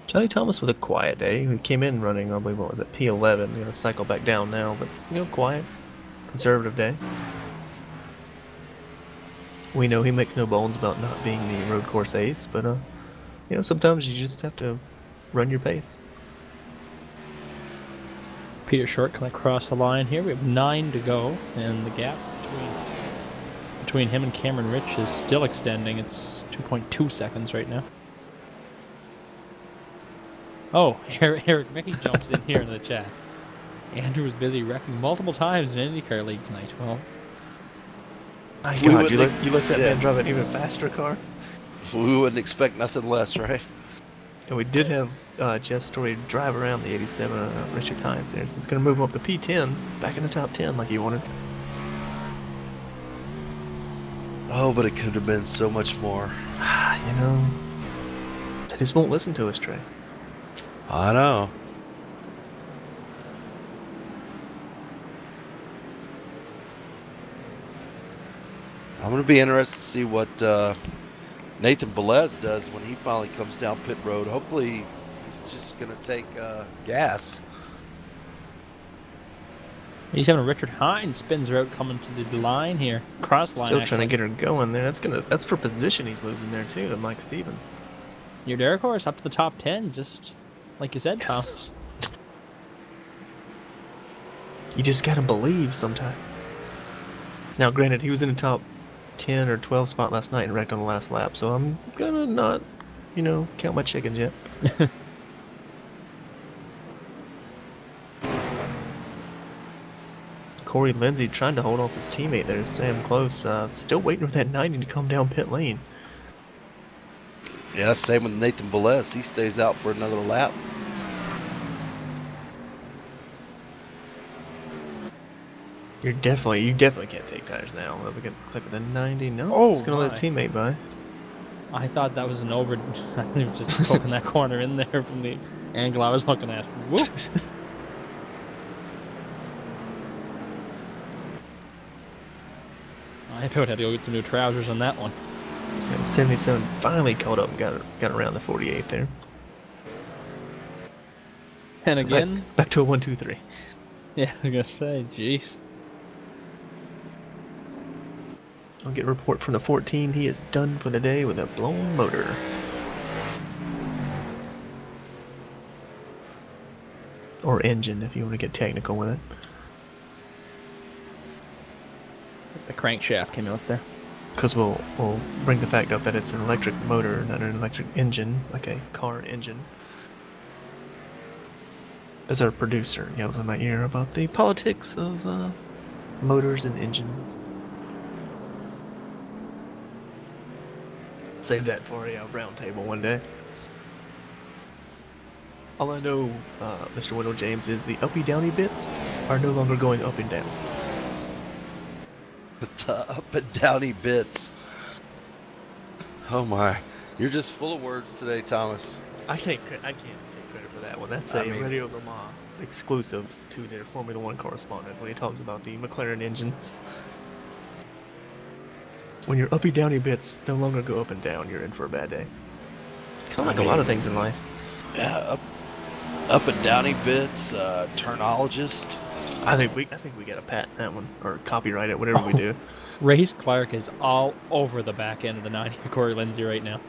Johnny Thomas with a quiet day. He came in running, I believe, what was it, P11. Gonna cycle back down now, but, quiet. Conservative day. We know he makes no bones about not being the road course ace, but, sometimes you just have to run your pace.
Peter Short can cross the line here. We have 9 to go, and the gap between him and Cameron Rich is still extending. It's 2.2 seconds right now. Oh, Eric Mickey jumps in here in the chat. Andrew was busy wrecking multiple times in IndyCar League tonight. Well,
My
We
God, you
wouldn't
let that
yeah.
man drive an even faster car?
We wouldn't expect nothing less, right?
And we did have Jeff Story drive around the 87 Richard Hines there, so it's going to move him up to P10, back in the top 10 like he wanted.
Oh, but it could have been so much more.
They just won't listen to us, Trey.
I know. I'm going to be interested to see what Nathan Velez does when he finally comes down pit road. Hopefully, he's just going to take gas.
he's having Richard Hines spins her out coming to the line here. Cross line,
Still
actually.
trying to get her going there. That's for position he's losing there too to Mike Stevens.
Your Derek horse up to the top 10, just like you said, Thomas.
You just gotta believe sometimes. Now, granted, he was in the top 10 or 12 spot last night and wrecked on the last lap, so I'm gonna not, count my chickens yet. Corey Lindsey trying to hold off his teammate there, Sam Close. Still waiting for that 90 to come down pit lane.
Yeah, same with Nathan Velez. He stays out for another lap.
You definitely can't take tires now. Looks like with the 90. No,
Oh,
it's gonna let his
my.
teammate by.
I thought that was an over. I think it was just poking that corner in there from the angle I was looking at. Whoop! I about had to go get some new trousers on that one.
And 77 finally caught up and got around the 48 there.
And again,
Back to a 1-2-3.
yeah, I was gonna say, jeez.
I'll get a report from the 14. He is done for the day with a blown motor. Or engine, if you want to get technical with it.
The crankshaft came out there.
Because we'll bring the fact up that it's an electric motor, not an electric engine, like a car engine. As our producer yells in my ear about the politics of motors and engines. Save that for a round table one day. All I know, Mr. Wendell James, is the uppy-downy bits are no longer going up and down.
The up and downy bits. Oh my. You're just full of words today, Thomas.
I can't take credit for that one. That's
I
a
mean-
Radio Le Mans exclusive to their Formula One correspondent when he talks about the McLaren engines. When your uppy-downy bits no longer go up and down, you're in for a bad day. Kind of like a lot of things in life.
Yeah, up and downy bits, turnologist.
I think we gotta patent that one or copyright it, whatever we do.
Race Clark is all over the back end of the 90 for Corey Lindsey right now.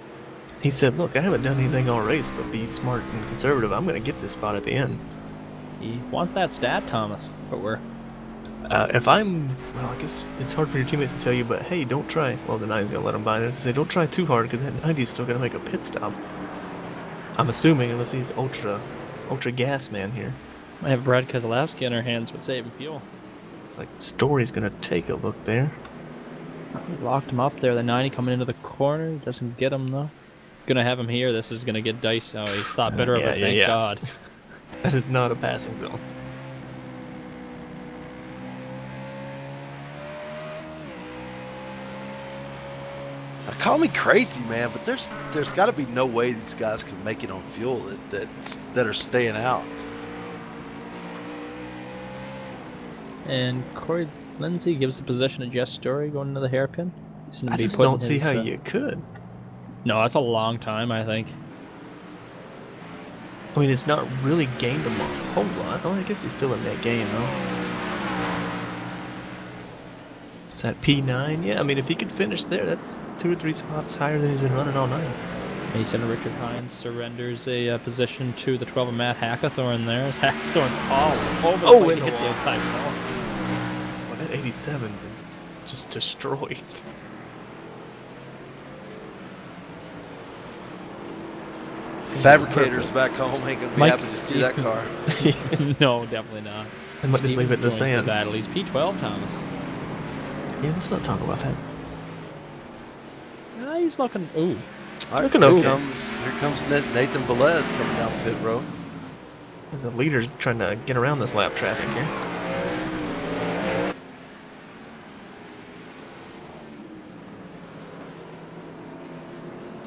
He said, "Look, I haven't done anything all race, but be smart and conservative. I'm gonna get this spot at the end."
He wants that stat, Thomas, if it were.
If I'm, well, I guess it's hard for your teammates to tell you, but hey, don't try. Well, the 90's gonna let him by. There's to say, don't try too hard because that 90's still gonna make a pit stop. I'm assuming, unless he's ultra gas man here.
Might have Brad Keselowski on our hands with saving fuel.
It's like Story's gonna take a look there.
He locked him up there. The 90 coming into the corner. Doesn't get him, though. Gonna have him here. This is gonna get dicey. Oh, he thought better of it, thank God.
That is not a passing zone.
I Call me crazy, man, but there's got to be no way these guys can make it on fuel that are staying out.
And Corey Lindsay gives the position to Jess Story going into the hairpin.
I just don't see how you could.
No, that's a long time, I think.
I mean, it's not really gained a whole lot. Oh, I guess he's still in that game, though. Is that P9? Yeah, I mean, if he could finish there, that's 2 or 3 spots higher than he's been running all night.
Mason Richard Hines surrenders a position to the 12 of Matt Hackathorn there. As Hackathorn's all over the place. He hits the outside wall.
Well, that 87 is just destroyed.
Fabricators back home ain't gonna be happy to see that car.
No, definitely not.
I might just leave it in the sand.
Battle. He's P12, Thomas.
Yeah, let's not talk about that.
He's looking. Ooh.
All right, here comes Nathan Velez coming down the pit road.
The leader's trying to get around this lap traffic here.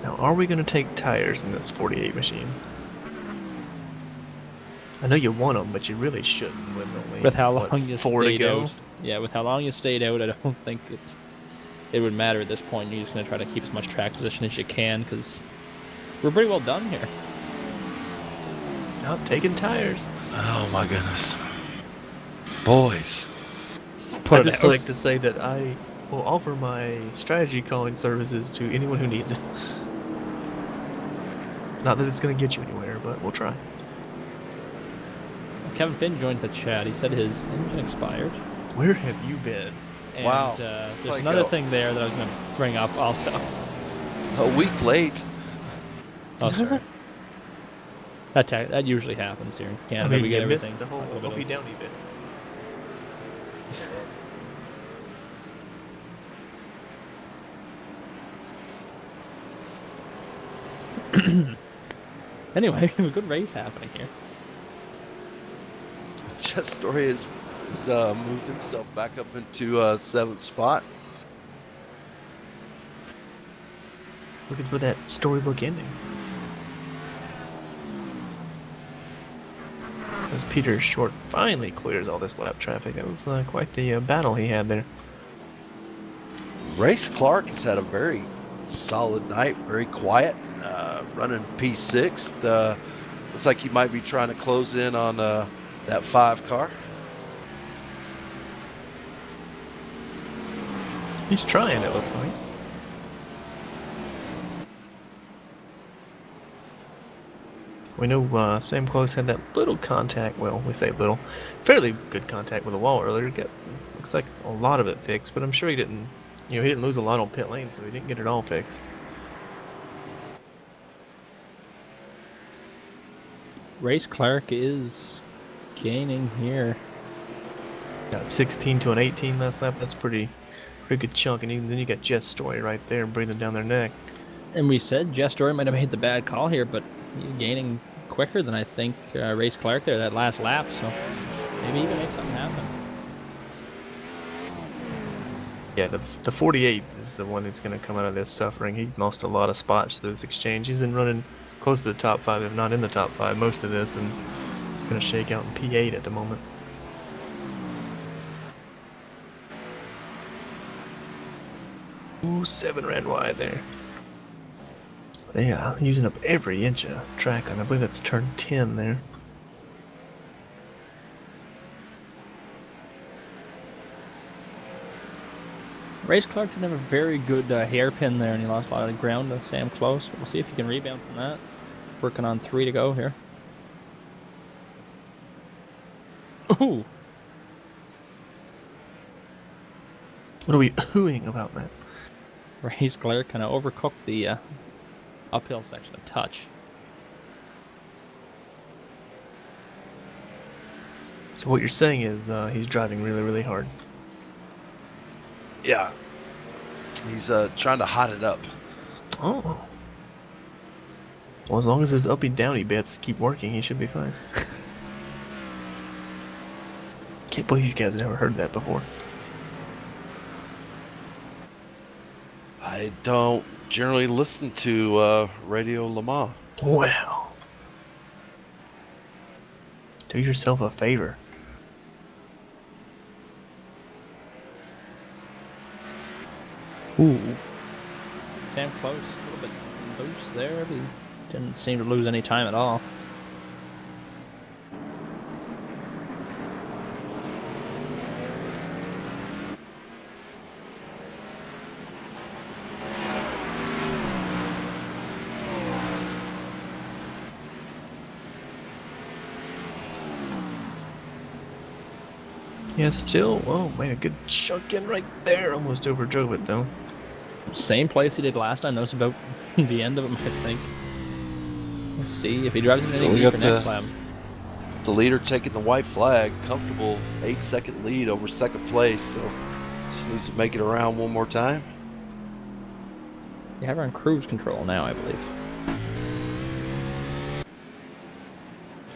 Now, are we going to take tires in this 48 machine? I know you want them, but you really shouldn't.
With how long you stayed out. Yeah, with how long you stayed out, I don't think it would matter at this point. You're just going to try to keep as much track position as you can, because we're pretty well done here.
Now, taking tires.
Oh my goodness. Boys.
I'd just like to say that I will offer my strategy calling services to anyone who needs it. Not that it's going to get you anywhere, but we'll try.
Kevin Finn joins the chat. He said his engine expired.
Where have you been?
And,
wow.
There's like another thing there that I was going to bring up also.
A week late.
Oh, sorry. That usually happens here in Canada.
I mean,
we get
you
everything.
missed the whole Opie Downy bits.
Anyway, a good race happening here.
Jess Story has moved himself back up into 7th spot.
Looking for that storybook ending. As Peter Short finally clears all this lap traffic, that was quite the battle he had there.
Race Clark has had a very solid night, very quiet, running P6. Looks like he might be trying to close in on that 5 car.
He's trying, it looks like. We know Sam Close had that little contact, well, we say little, fairly good contact with the wall earlier. Looks like a lot of it fixed, but I'm sure he didn't, he didn't lose a lot on pit lane, so he didn't get it all fixed.
Race Clark is gaining here.
Got 16 to an 18 last lap. That's pretty good chunk, and then you got Jess Story right there breathing down their neck.
And we said Jess Story might have made the bad call here, but he's gaining quicker than I think Race Clark there that last lap, so maybe he can make something happen.
Yeah, the 48 is the one that's going to come out of this suffering. He lost a lot of spots through this exchange. He's been running close to the top 5, if not in the top 5, most of this, and going to shake out in P8 at the moment. Ooh, 7 ran wide there. Yeah, using up every inch of track, and I believe that's turn 10 there.
Race Clark didn't have a very good hairpin there, and he lost a lot of ground to Sam Close. We'll see if he can rebound from that. Working on 3 to go here. Ooh!
What are we oohing about that?
Race Clark kind of overcooked the uphill section a touch.
So what you're saying is he's driving really, really hard.
Yeah. He's trying to hot it up.
Oh. Well, as long as his uppy downy bits keep working, he should be fine. Can't believe you guys never heard that before.
I don't generally listen to Radio Le Mans.
Well, do yourself a favor. Ooh.
Sam close, a little bit loose there, but he didn't seem to lose any time at all.
Yeah, still, oh, made a good chunk in right there. Almost overdrove it, though.
Same place he did last time. That was about the end of him, I think. Let's see if he drives it
So
any
we
deeper
got
next lap.
The leader taking the white flag, comfortable 8-second lead over second place, so just needs to make it around one more time.
You have her on cruise control now, I believe.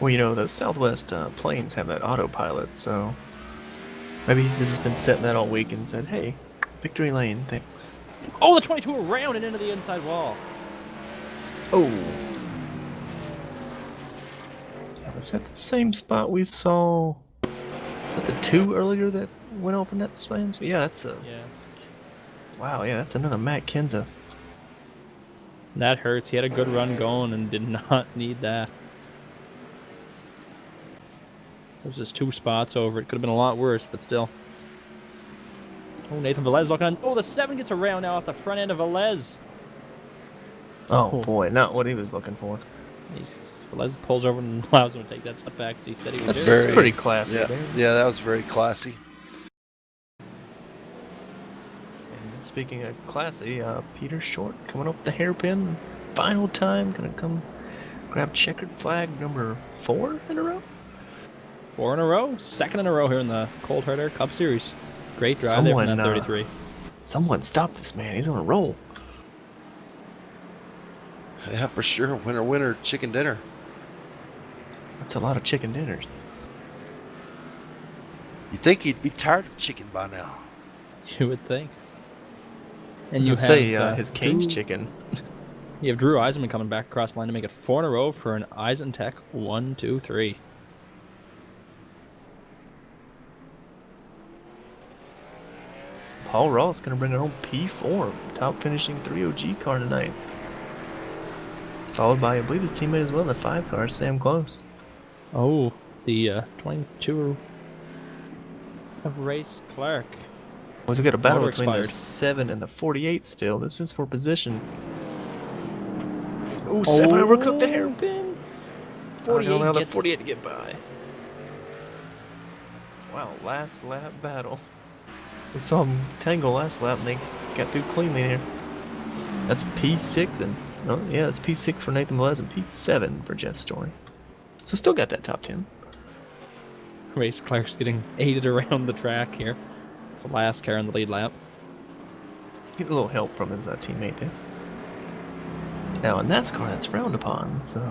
Well, you know, the Southwest planes have that autopilot, so maybe he's just been setting that all week and said, hey, victory lane, thanks.
Oh, the 22 around and into the inside wall.
Oh. Was that the same spot we saw? Was that the 2 earlier that went off in that slam? Yeah, that's a...
Yeah.
Wow, yeah, that's another Matt Kenza.
That hurts. He had a good run going and did not need that. There's just 2 spots over. It could have been a lot worse, but still. Oh, Nathan Velez looking on. Oh, the 7 gets around now off the front end of Velez.
Oh, boy, not what he was looking for.
Velez pulls over and allows him to take that step back as he said he would
That's
do.
pretty classy.
Yeah,
there.
yeah, that was very classy.
And speaking of classy, Peter Short coming off the hairpin. Final time, gonna come grab checkered flag number 4 in a row.
4 in a row. 2nd in a row here in the Cold Hard Air Cup Series. Great drive there from that 33.
Someone stop this man. He's on a roll.
Yeah, for sure. Winner, winner, chicken dinner.
That's a lot of chicken dinners.
You'd think he'd be tired of chicken by now.
You would think. And
You
you
say
have
his cage
Drew,
chicken.
You have Drew Eisenman coming back across the line to make it 4 in a row for an Eisentech 1, 2, 3.
Paul Ross gonna bring it home P4, top finishing 3OG car tonight. Followed by, I believe, his teammate as well, the 5 car, Sam Close.
Oh, the 22 of Race Clark.
Well, we got a battle
Motor
between the
expired.
7 and the 48 still. This is for position. Ooh, 7 overcooked the hairpin.
48
allow the
gets
48 to get by. Wow, last lap battle. We saw him tangle last lap and they got through cleanly here. That's P6 and, oh yeah, it's P6 for Nathan Velez and P7 for Jeff Story. So still got that top 10.
Race Clark's getting aided around the track here. It's the last car in the lead lap.
Get a little help from his teammate there. Now in NASCAR that's frowned upon, so...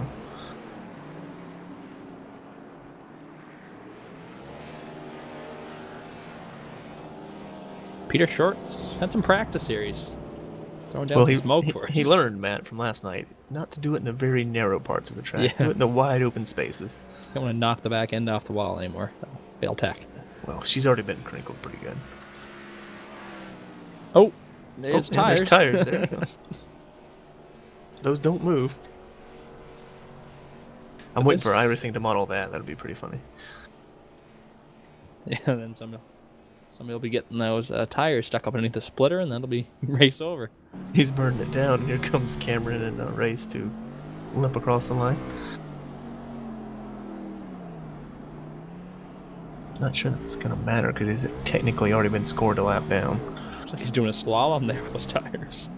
Peter Short's had some practice series. Throwing down some smoke for us.
He learned, Matt, from last night, not to do it in the very narrow parts of the track.
Yeah.
Do it in the wide open spaces.
Don't want to knock the back end off the wall anymore. Fail tech.
Well, she's already been crinkled pretty good.
Oh, there's
yeah,
tires.
There's tires there. Those don't move. I'm waiting for iRacing to model that. That'd be pretty funny.
Yeah, then somebody will be getting those tires stuck up underneath the splitter, and that'll be race over.
He's burning it down. Here comes Cameron and Race to limp across the line. Not sure that's gonna matter because he's technically already been scored a lap down.
Looks like he's doing a slalom there with those tires.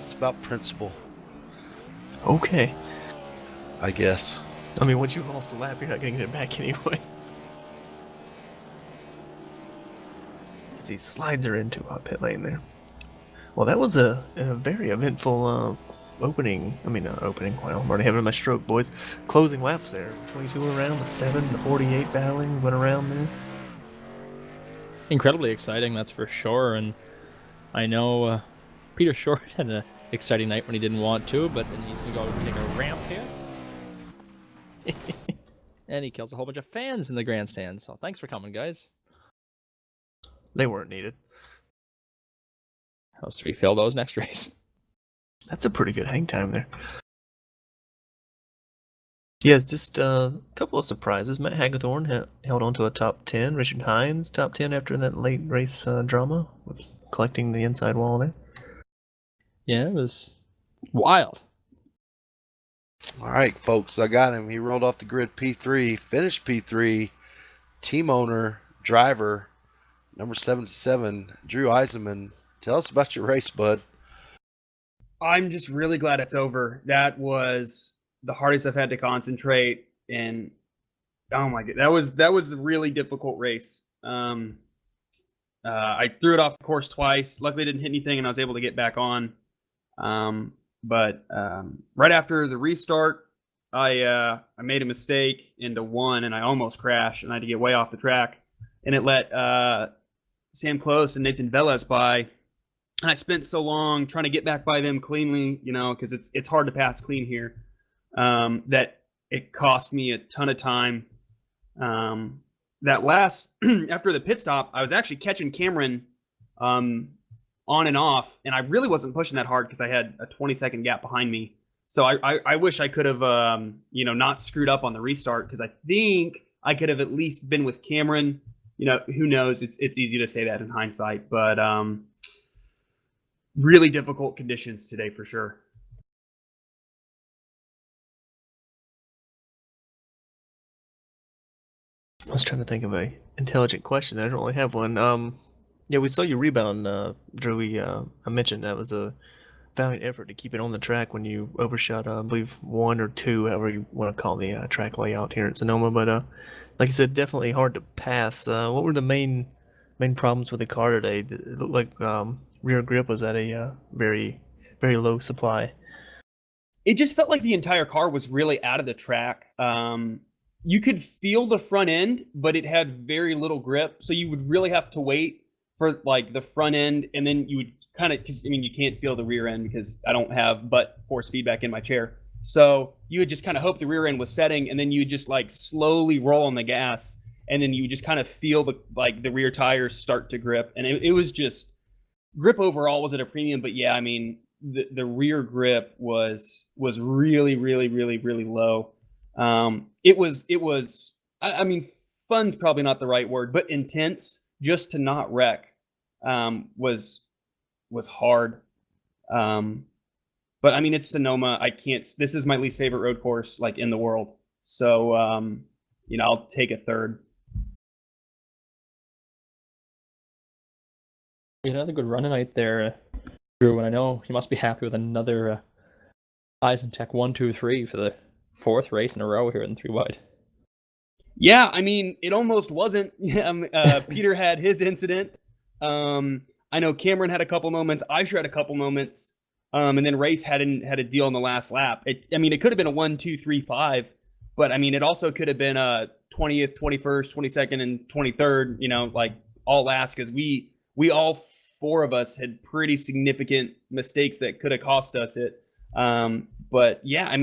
It's about principle,
Okay.
I guess.
I mean, once you've lost the lap, you're not gonna get it back anyway. As he slides her into pit lane there. Well, that was a very eventful opening. I mean, not opening. Well, I'm already having my stroke, boys. Closing laps there. 22 around, the 7, the 48 battling, went around there.
Incredibly exciting, that's for sure. And I know Peter Short had an exciting night when he didn't want to, but then he's going to go take a ramp here. And he kills a whole bunch of fans in the grandstand. So thanks for coming, guys.
They weren't needed.
How's to refill those next race?
That's a pretty good hang time there. Yeah, just a couple of surprises. Matt Hagethorn held on to a top 10. Richard Hines, top 10 after that late race drama with collecting the inside wall there.
Yeah, it was wild.
All right, folks, I got him. He rolled off the grid P3, finished P3, team owner, driver, number 77, Drew Eisenman. Tell us about your race, bud.
I'm just really glad it's over. That was the hardest I've had to concentrate, and oh my god, that was a really difficult race. I threw it off the course twice. Luckily, I didn't hit anything, and I was able to get back on. But right after the restart, I made a mistake into one, and I almost crashed, and I had to get way off the track, and it let Sam Close and Nathan Velez by. And I spent so long trying to get back by them cleanly, because it's hard to pass clean here, that it cost me a ton of time. That last after the pit stop, I was actually catching Cameron on and off, and I really wasn't pushing that hard because I had a 20-second gap behind me. So I wish I could have not screwed up on the restart, because I think I could have at least been with Cameron. Who knows? It's easy to say that in hindsight, but really difficult conditions today for sure.
I was trying to think of a intelligent question. I don't really have one. Yeah, we saw you rebound, Drew. I mentioned that was a valiant effort to keep it on the track when you overshot, I believe, 1 or 2, however you want to call the track layout here at Sonoma. But like I said, definitely hard to pass. What were the main problems with the car today? It looked like rear grip was at a very, very low supply.
It just felt like the entire car was really out of the track. You could feel the front end, but it had very little grip. So you would really have to wait for like the front end, and then you would kind of, because you can't feel the rear end because I don't have butt force feedback in my chair. So you would just kind of hope the rear end was setting, and then you would just like slowly roll on the gas, and then you would just kind of feel the rear tires start to grip, and it was just grip overall was at a premium. But yeah, the rear grip was really, really, really, really low. It was fun's probably not the right word, but intense just to not wreck was hard. But it's Sonoma. This is my least favorite road course like in the world. So I'll take a third.
You had another good run tonight there, Drew, and I know you must be happy with another Eisentech 1, 2, 3 for the 4th race in a row here in 3 wide.
Yeah, it almost wasn't. Peter had his incident. I know Cameron had a couple moments. Aisha had a couple moments. And then Race had a deal in the last lap. It could have been a 1, 2, 3, 5, but it also could have been a 20th, 21st, 22nd, and 23rd. Like all last, because we all 4 of us had pretty significant mistakes that could have cost us it. But yeah,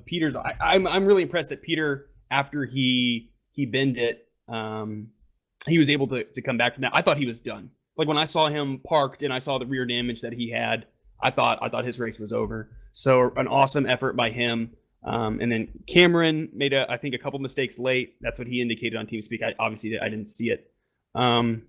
Peter's. I'm really impressed that Peter, after he binned it, he was able to come back from that. I thought he was done. Like when I saw him parked and I saw the rear damage that he had, I thought his race was over. So an awesome effort by him. And then Cameron made I think a couple mistakes late. That's what he indicated on TeamSpeak. I didn't see it. And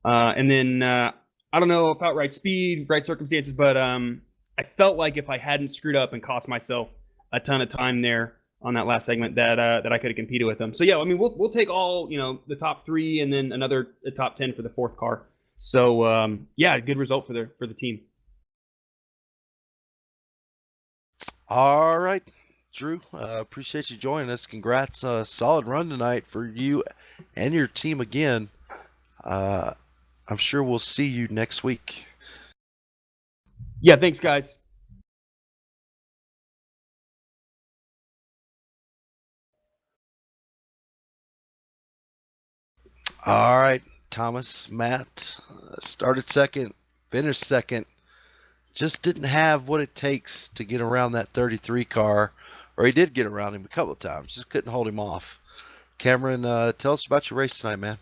then I don't know if outright speed, right circumstances, but I felt like if I hadn't screwed up and cost myself a ton of time there on that last segment, that I could have competed with them. So yeah, we'll take all the top 3 and then another top 10 for the 4th car. So yeah, good result for the team.
All right, Drew, appreciate you joining us. Congrats, solid run tonight for you and your team again. I'm sure we'll see you next week.
Yeah, thanks, guys.
All right, Thomas, Matt started second, finished second. Just didn't have what it takes to get around that 33 car, or he did get around him a couple of times, just couldn't hold him off. Cameron, tell us about your race tonight, man.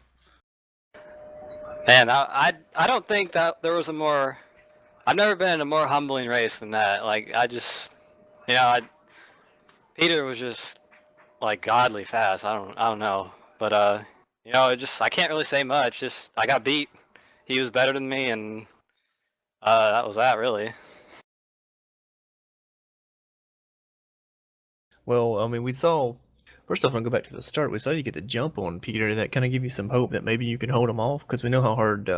Man, I don't think that there was a more. I've never been in a more humbling race than that. Like I just, Peter was just like godly fast. I don't know, but it just I can't really say much. Just I got beat. He was better than me, and that was that really.
Well, I mean, we saw. First off, I'm gonna go back to the start. We saw you get the jump on Peter. That kind of give you some hope that maybe you can hold him off, because we know how hard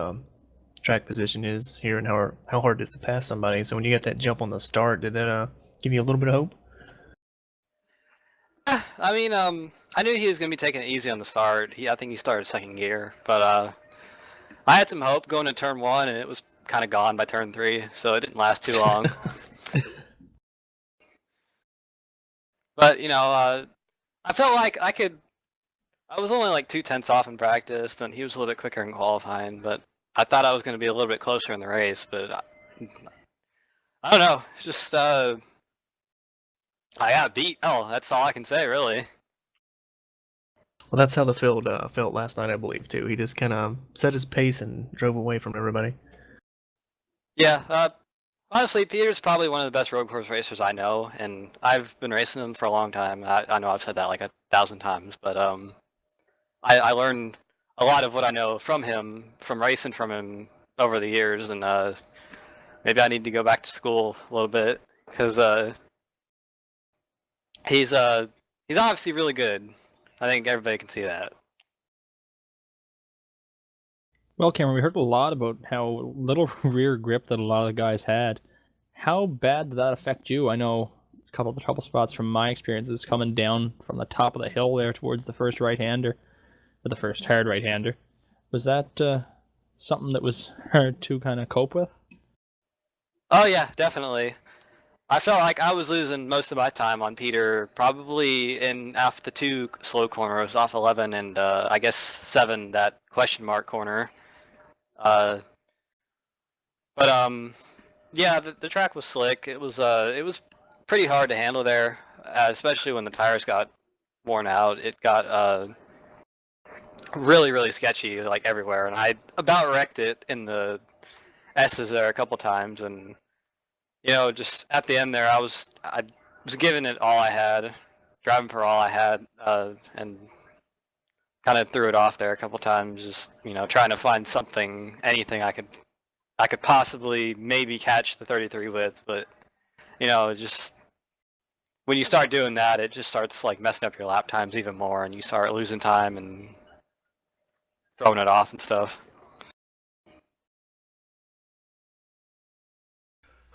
track position is here and how hard it is to pass somebody. So when you got that jump on the start, did that give you a little bit of hope?
I mean, I knew he was gonna be taking it easy on the start. I think he started second gear, but I had some hope going to turn 1, and it was kind of gone by turn 3, so it didn't last too long. But I felt like I could. I was only like 2/10 off in practice, then he was a little bit quicker in qualifying. But I thought I was going to be a little bit closer in the race, but I don't know. It's just I got beat. Oh, that's all I can say, really.
Well, that's how the field felt last night, I believe, too. He just kind of set his pace and drove away from everybody.
Yeah. Honestly, Peter's probably one of the best road course racers I know, and I've been racing him for a long time. I know I've said that like 1,000 times, but I learned a lot of what I know from him, from racing from him over the years, and maybe I need to go back to school a little bit because he's obviously really good. I think everybody can see that.
Well, Cameron, we heard a lot about how little rear grip that a lot of the guys had. How bad did that affect you? I know a couple of the trouble spots from my experiences coming down from the top of the hill there towards the first right-hander, or the first hard right-hander. Was that something that was hard to kind of cope with?
Oh yeah, definitely. I felt like I was losing most of my time on Peter, probably in after the 2 slow corners off 11 and I guess 7, that question mark corner. Uh, but yeah, the track was slick. It was pretty hard to handle there, especially when the tires got worn out. It got really sketchy like everywhere, and I about wrecked it in the S's there a couple times, and just at the end there, I was giving it all I had, driving for all I had, and kind of threw it off there a couple times, just trying to find something, anything I could possibly maybe catch the 33 with, but just when you start doing that, it just starts like messing up your lap times even more, and you start losing time and throwing it off and stuff.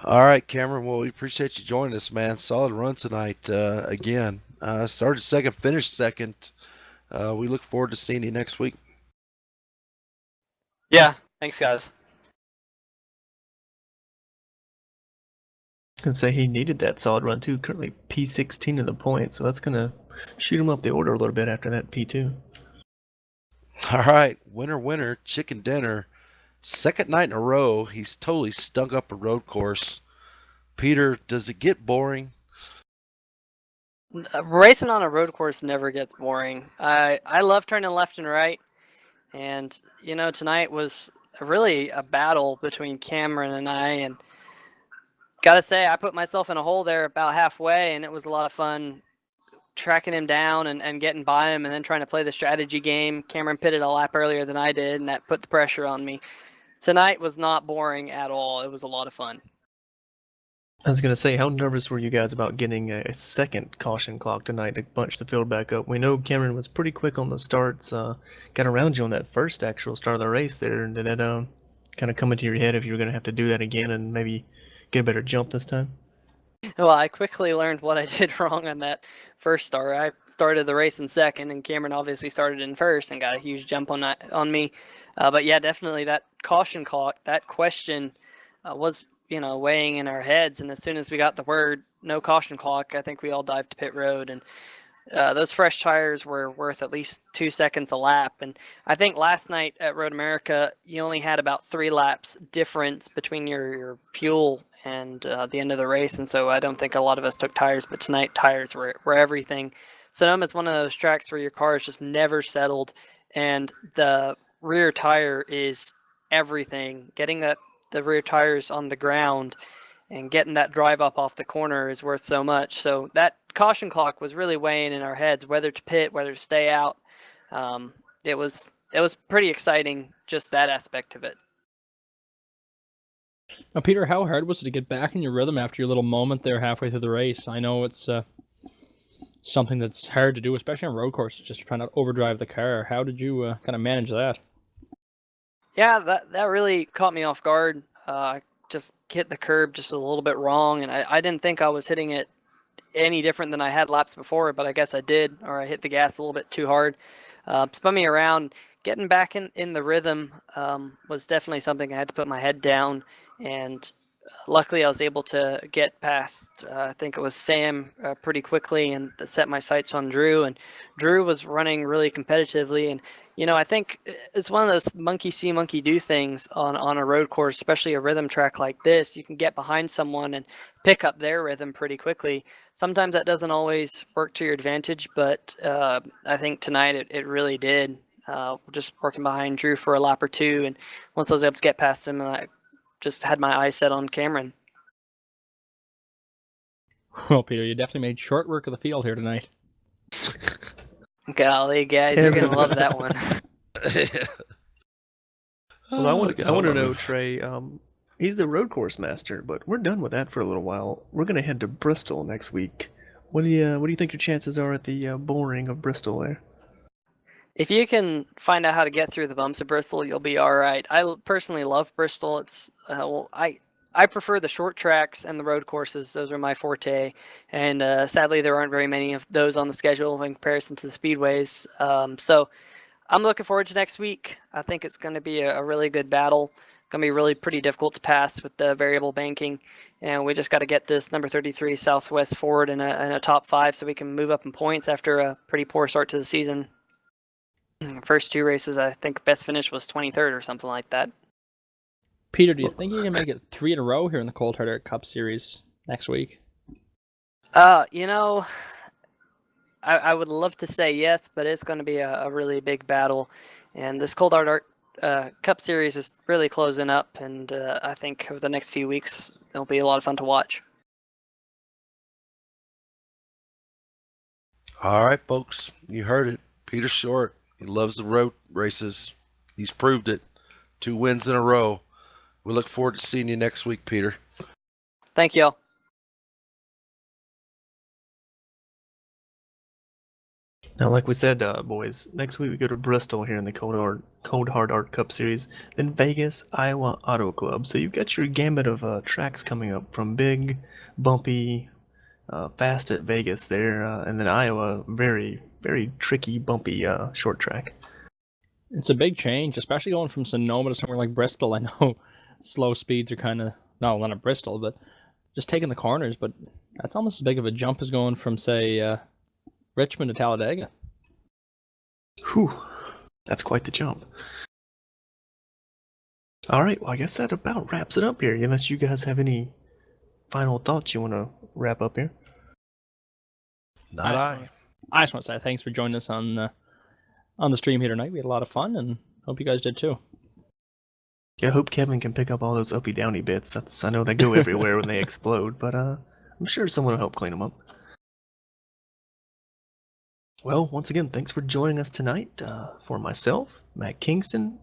All right, Cameron. Well, we appreciate you joining us, man. Solid run tonight again. Started second, finished second. We look forward to seeing you next week.
Yeah, thanks, guys.
I can say he needed that solid run, too. Currently P16 in the points, so that's going to shoot him up the order a little bit after that P2.
All right, winner, chicken dinner. Second night in a row, he's totally stunk up a road course. Peter, does it get boring?
Racing on a road course never gets boring. I love turning left and right, and tonight was really a battle between Cameron and I, and gotta say I put myself in a hole there about halfway, and it was a lot of fun tracking him down and getting by him, and then trying to play the strategy game. Cameron pitted a lap earlier than I did, and that put the pressure on me. Tonight was not boring at all. It was a lot of fun.
I was going to say, how nervous were you guys about getting a second caution clock tonight to bunch the field back up? We know Cameron was pretty quick on the starts, got around you on that first actual start of the race there. Did that kind of come into your head if you were going to have to do that again and maybe get a better jump this time?
Well, I quickly learned what I did wrong on that first start. I started the race in second, and Cameron obviously started in first and got a huge jump on me. But yeah, definitely that caution clock, that question was weighing in our heads. And as soon as we got the word no caution clock, I think we all dived to pit road. And those fresh tires were worth at least 2 seconds a lap. And I think last night at Road America, you only had about 3 laps difference between your fuel and the end of the race. And so I don't think a lot of us took tires, but tonight tires were everything. Sonoma is one of those tracks where your car is just never settled, and the rear tire is everything. Getting the rear tires on the ground and getting that drive up off the corner is worth so much. So that caution clock was really weighing in our heads, whether to pit, whether to stay out. It was pretty exciting, just that aspect of it.
Now, Peter, how hard was it to get back in your rhythm after your little moment there halfway through the race? I know it's something that's hard to do, especially on road courses, just trying to overdrive the car. How did you kind of manage that?
Yeah, that really caught me off guard. I just hit the curb just a little bit wrong, and I didn't think I was hitting it any different than I had laps before, but I guess I did, or I hit the gas a little bit too hard. Spun me around. Getting back in the rhythm was definitely something I had to put my head down, and luckily I was able to get past, I think it was Sam, pretty quickly, and set my sights on Drew. And Drew was running really competitively, and I think it's one of those monkey see, monkey do things on a road course, especially a rhythm track like this. You can get behind someone and pick up their rhythm pretty quickly. Sometimes that doesn't always work to your advantage, but I think tonight it really did. Just working behind Drew for a lap or two, and once I was able to get past him, I just had my eyes set on Cameron.
Well, Peter, you definitely made short work of the field here tonight.
Golly, guys, you're going to love that one.
Well, I want to
God.
know, Trey. He's the road course master, but we're done with that for a little while. We're gonna head to Bristol next week. What do you think your chances are at the bullring of Bristol there?
If you can find out how to get through the bumps of Bristol, you'll be all right. I personally love Bristol. It's I prefer the short tracks and the road courses. Those are my forte, and sadly there aren't very many of those on the schedule in comparison to the speedways. So I'm looking forward to next week. I think it's going to be a really good battle. Going to be really pretty difficult to pass with the variable banking, and we just got to get this number 33 Southwest Ford in a top 5 so we can move up in points after a pretty poor start to the season. First 2 races, I think best finish was 23rd or something like that.
Peter, do you think you can make it 3 in a row here in the Cold Hard Art Cup Series next week?
I would love to say yes, but it's going to be a really big battle. And this Cold Hard Art Cup Series is really closing up, and I think over the next few weeks, it'll be a lot of fun to watch.
All right, folks, you heard it. Peter Short, he loves the road races. He's proved it. 2 wins in a row. We look forward to seeing you next week, Peter.
Thank you all.
Now, like we said, boys, next week we go to Bristol here in the Cold Hard Art Cup Series, then Vegas, Iowa Auto Club. So you've got your gambit of tracks coming up, from big, bumpy, fast at Vegas there, and then Iowa, very, very tricky, bumpy short track.
It's a big change, especially going from Sonoma to somewhere like Bristol. I know slow speeds are kind of, no, not at Bristol, but just taking the corners. But that's almost as big of a jump as going from, say, Richmond to Talladega.
Whew, that's quite the jump. All right, well, I guess that about wraps it up here, unless you guys have any final thoughts you want to wrap up here.
Not I.
I just want to say thanks for joining us on the stream here tonight. We had a lot of fun, and hope you guys did too.
Yeah, I hope Kevin can pick up all those uppy downy bits. I know they go everywhere when they explode, but I'm sure someone will help clean them up. Well, once again, thanks for joining us tonight. For myself, Matt Kingston,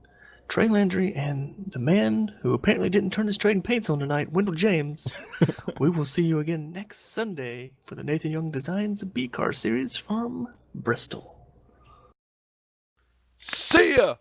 Trey Landry, and the man who apparently didn't turn his trading paints on tonight, Wendell James. We will see you again next Sunday for the Nathan Young Designs B-Car Series from Bristol.
See ya!